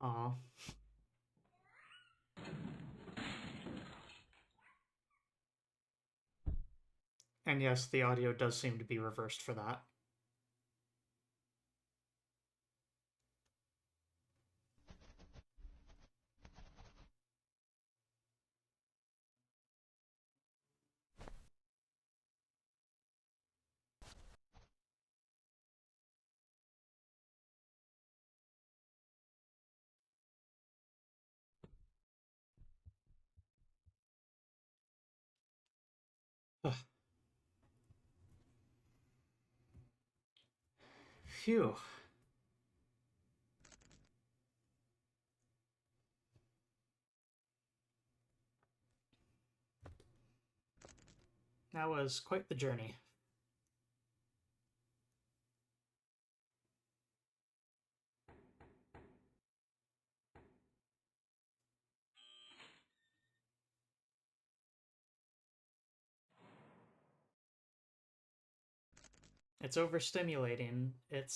Aw. And yes, the audio does seem to be reversed for that. Ugh. Phew. That was quite the journey. It's overstimulating. It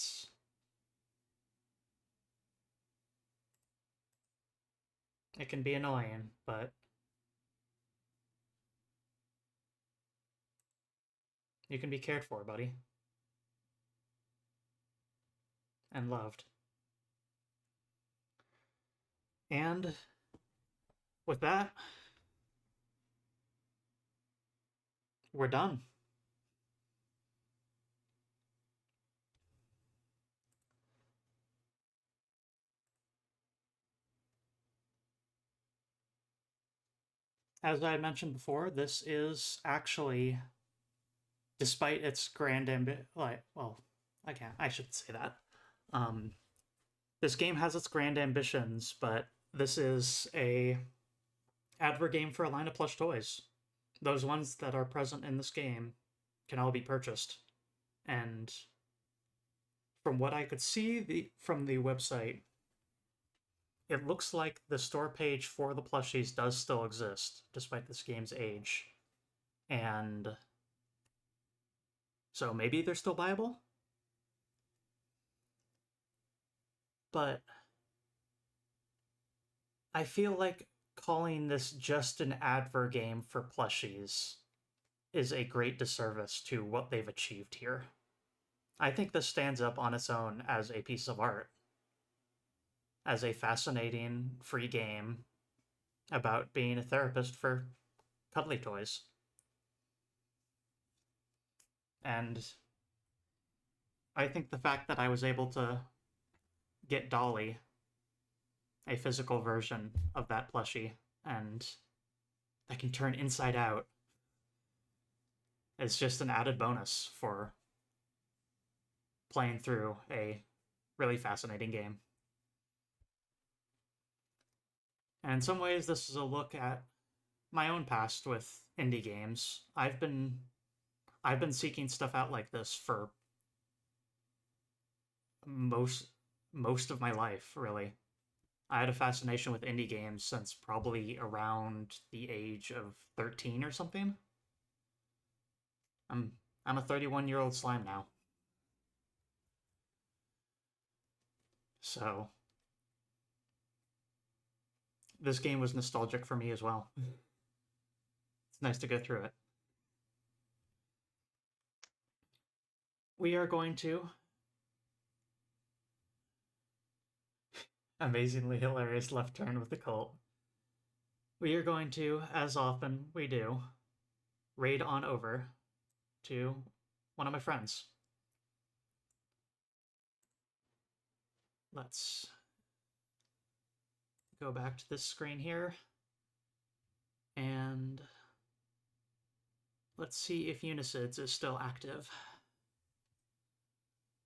can be annoying, but you can be cared for, buddy. And loved. And with that, we're done. As I mentioned before, this is actually, despite its grand I shouldn't say that. This game has its grand ambitions, but this is a advert game for a line of plush toys. Those ones that are present in this game can all be purchased. And from what I could see from the website, it looks like the store page for the plushies does still exist, despite this game's age. And so maybe they're still viable? But I feel like calling this just an advert game for plushies is a great disservice to what they've achieved here. I think this stands up on its own as a piece of art, as a fascinating free game about being a therapist for cuddly toys. And I think the fact that I was able to get Dolly, a physical version of that plushie, and that can turn inside out, is just an added bonus for playing through a really fascinating game. And in some ways, this is a look at my own past with indie games. I've been seeking stuff out like this for most of my life, really. I had a fascination with indie games since probably around the age of 13 or something. I'm a 31-year-old slime now. So this game was nostalgic for me as well. It's nice to go through it. We are going to... Amazingly hilarious left turn with the cult. We are going to, as often we do, raid on over to one of my friends. Let's go back to this screen here. And let's see if Unicids is still active.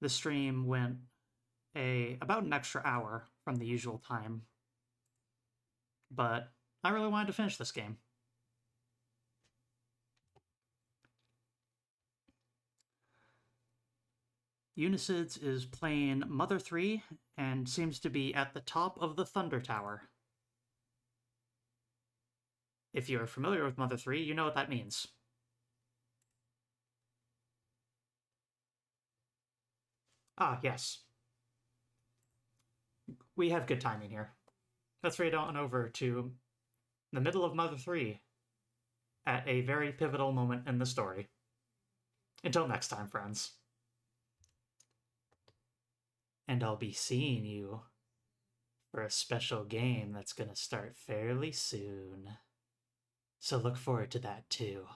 The stream went about an extra hour from the usual time, but I really wanted to finish this game. Unicids is playing Mother 3 and seems to be at the top of the Thunder Tower. If you are familiar with Mother 3, you know what that means. Ah, yes. We have good timing here. Let's raid on over to the middle of Mother 3 at a very pivotal moment in the story. Until next time, friends. And I'll be seeing you for a special game that's gonna start fairly soon. So look forward to that too.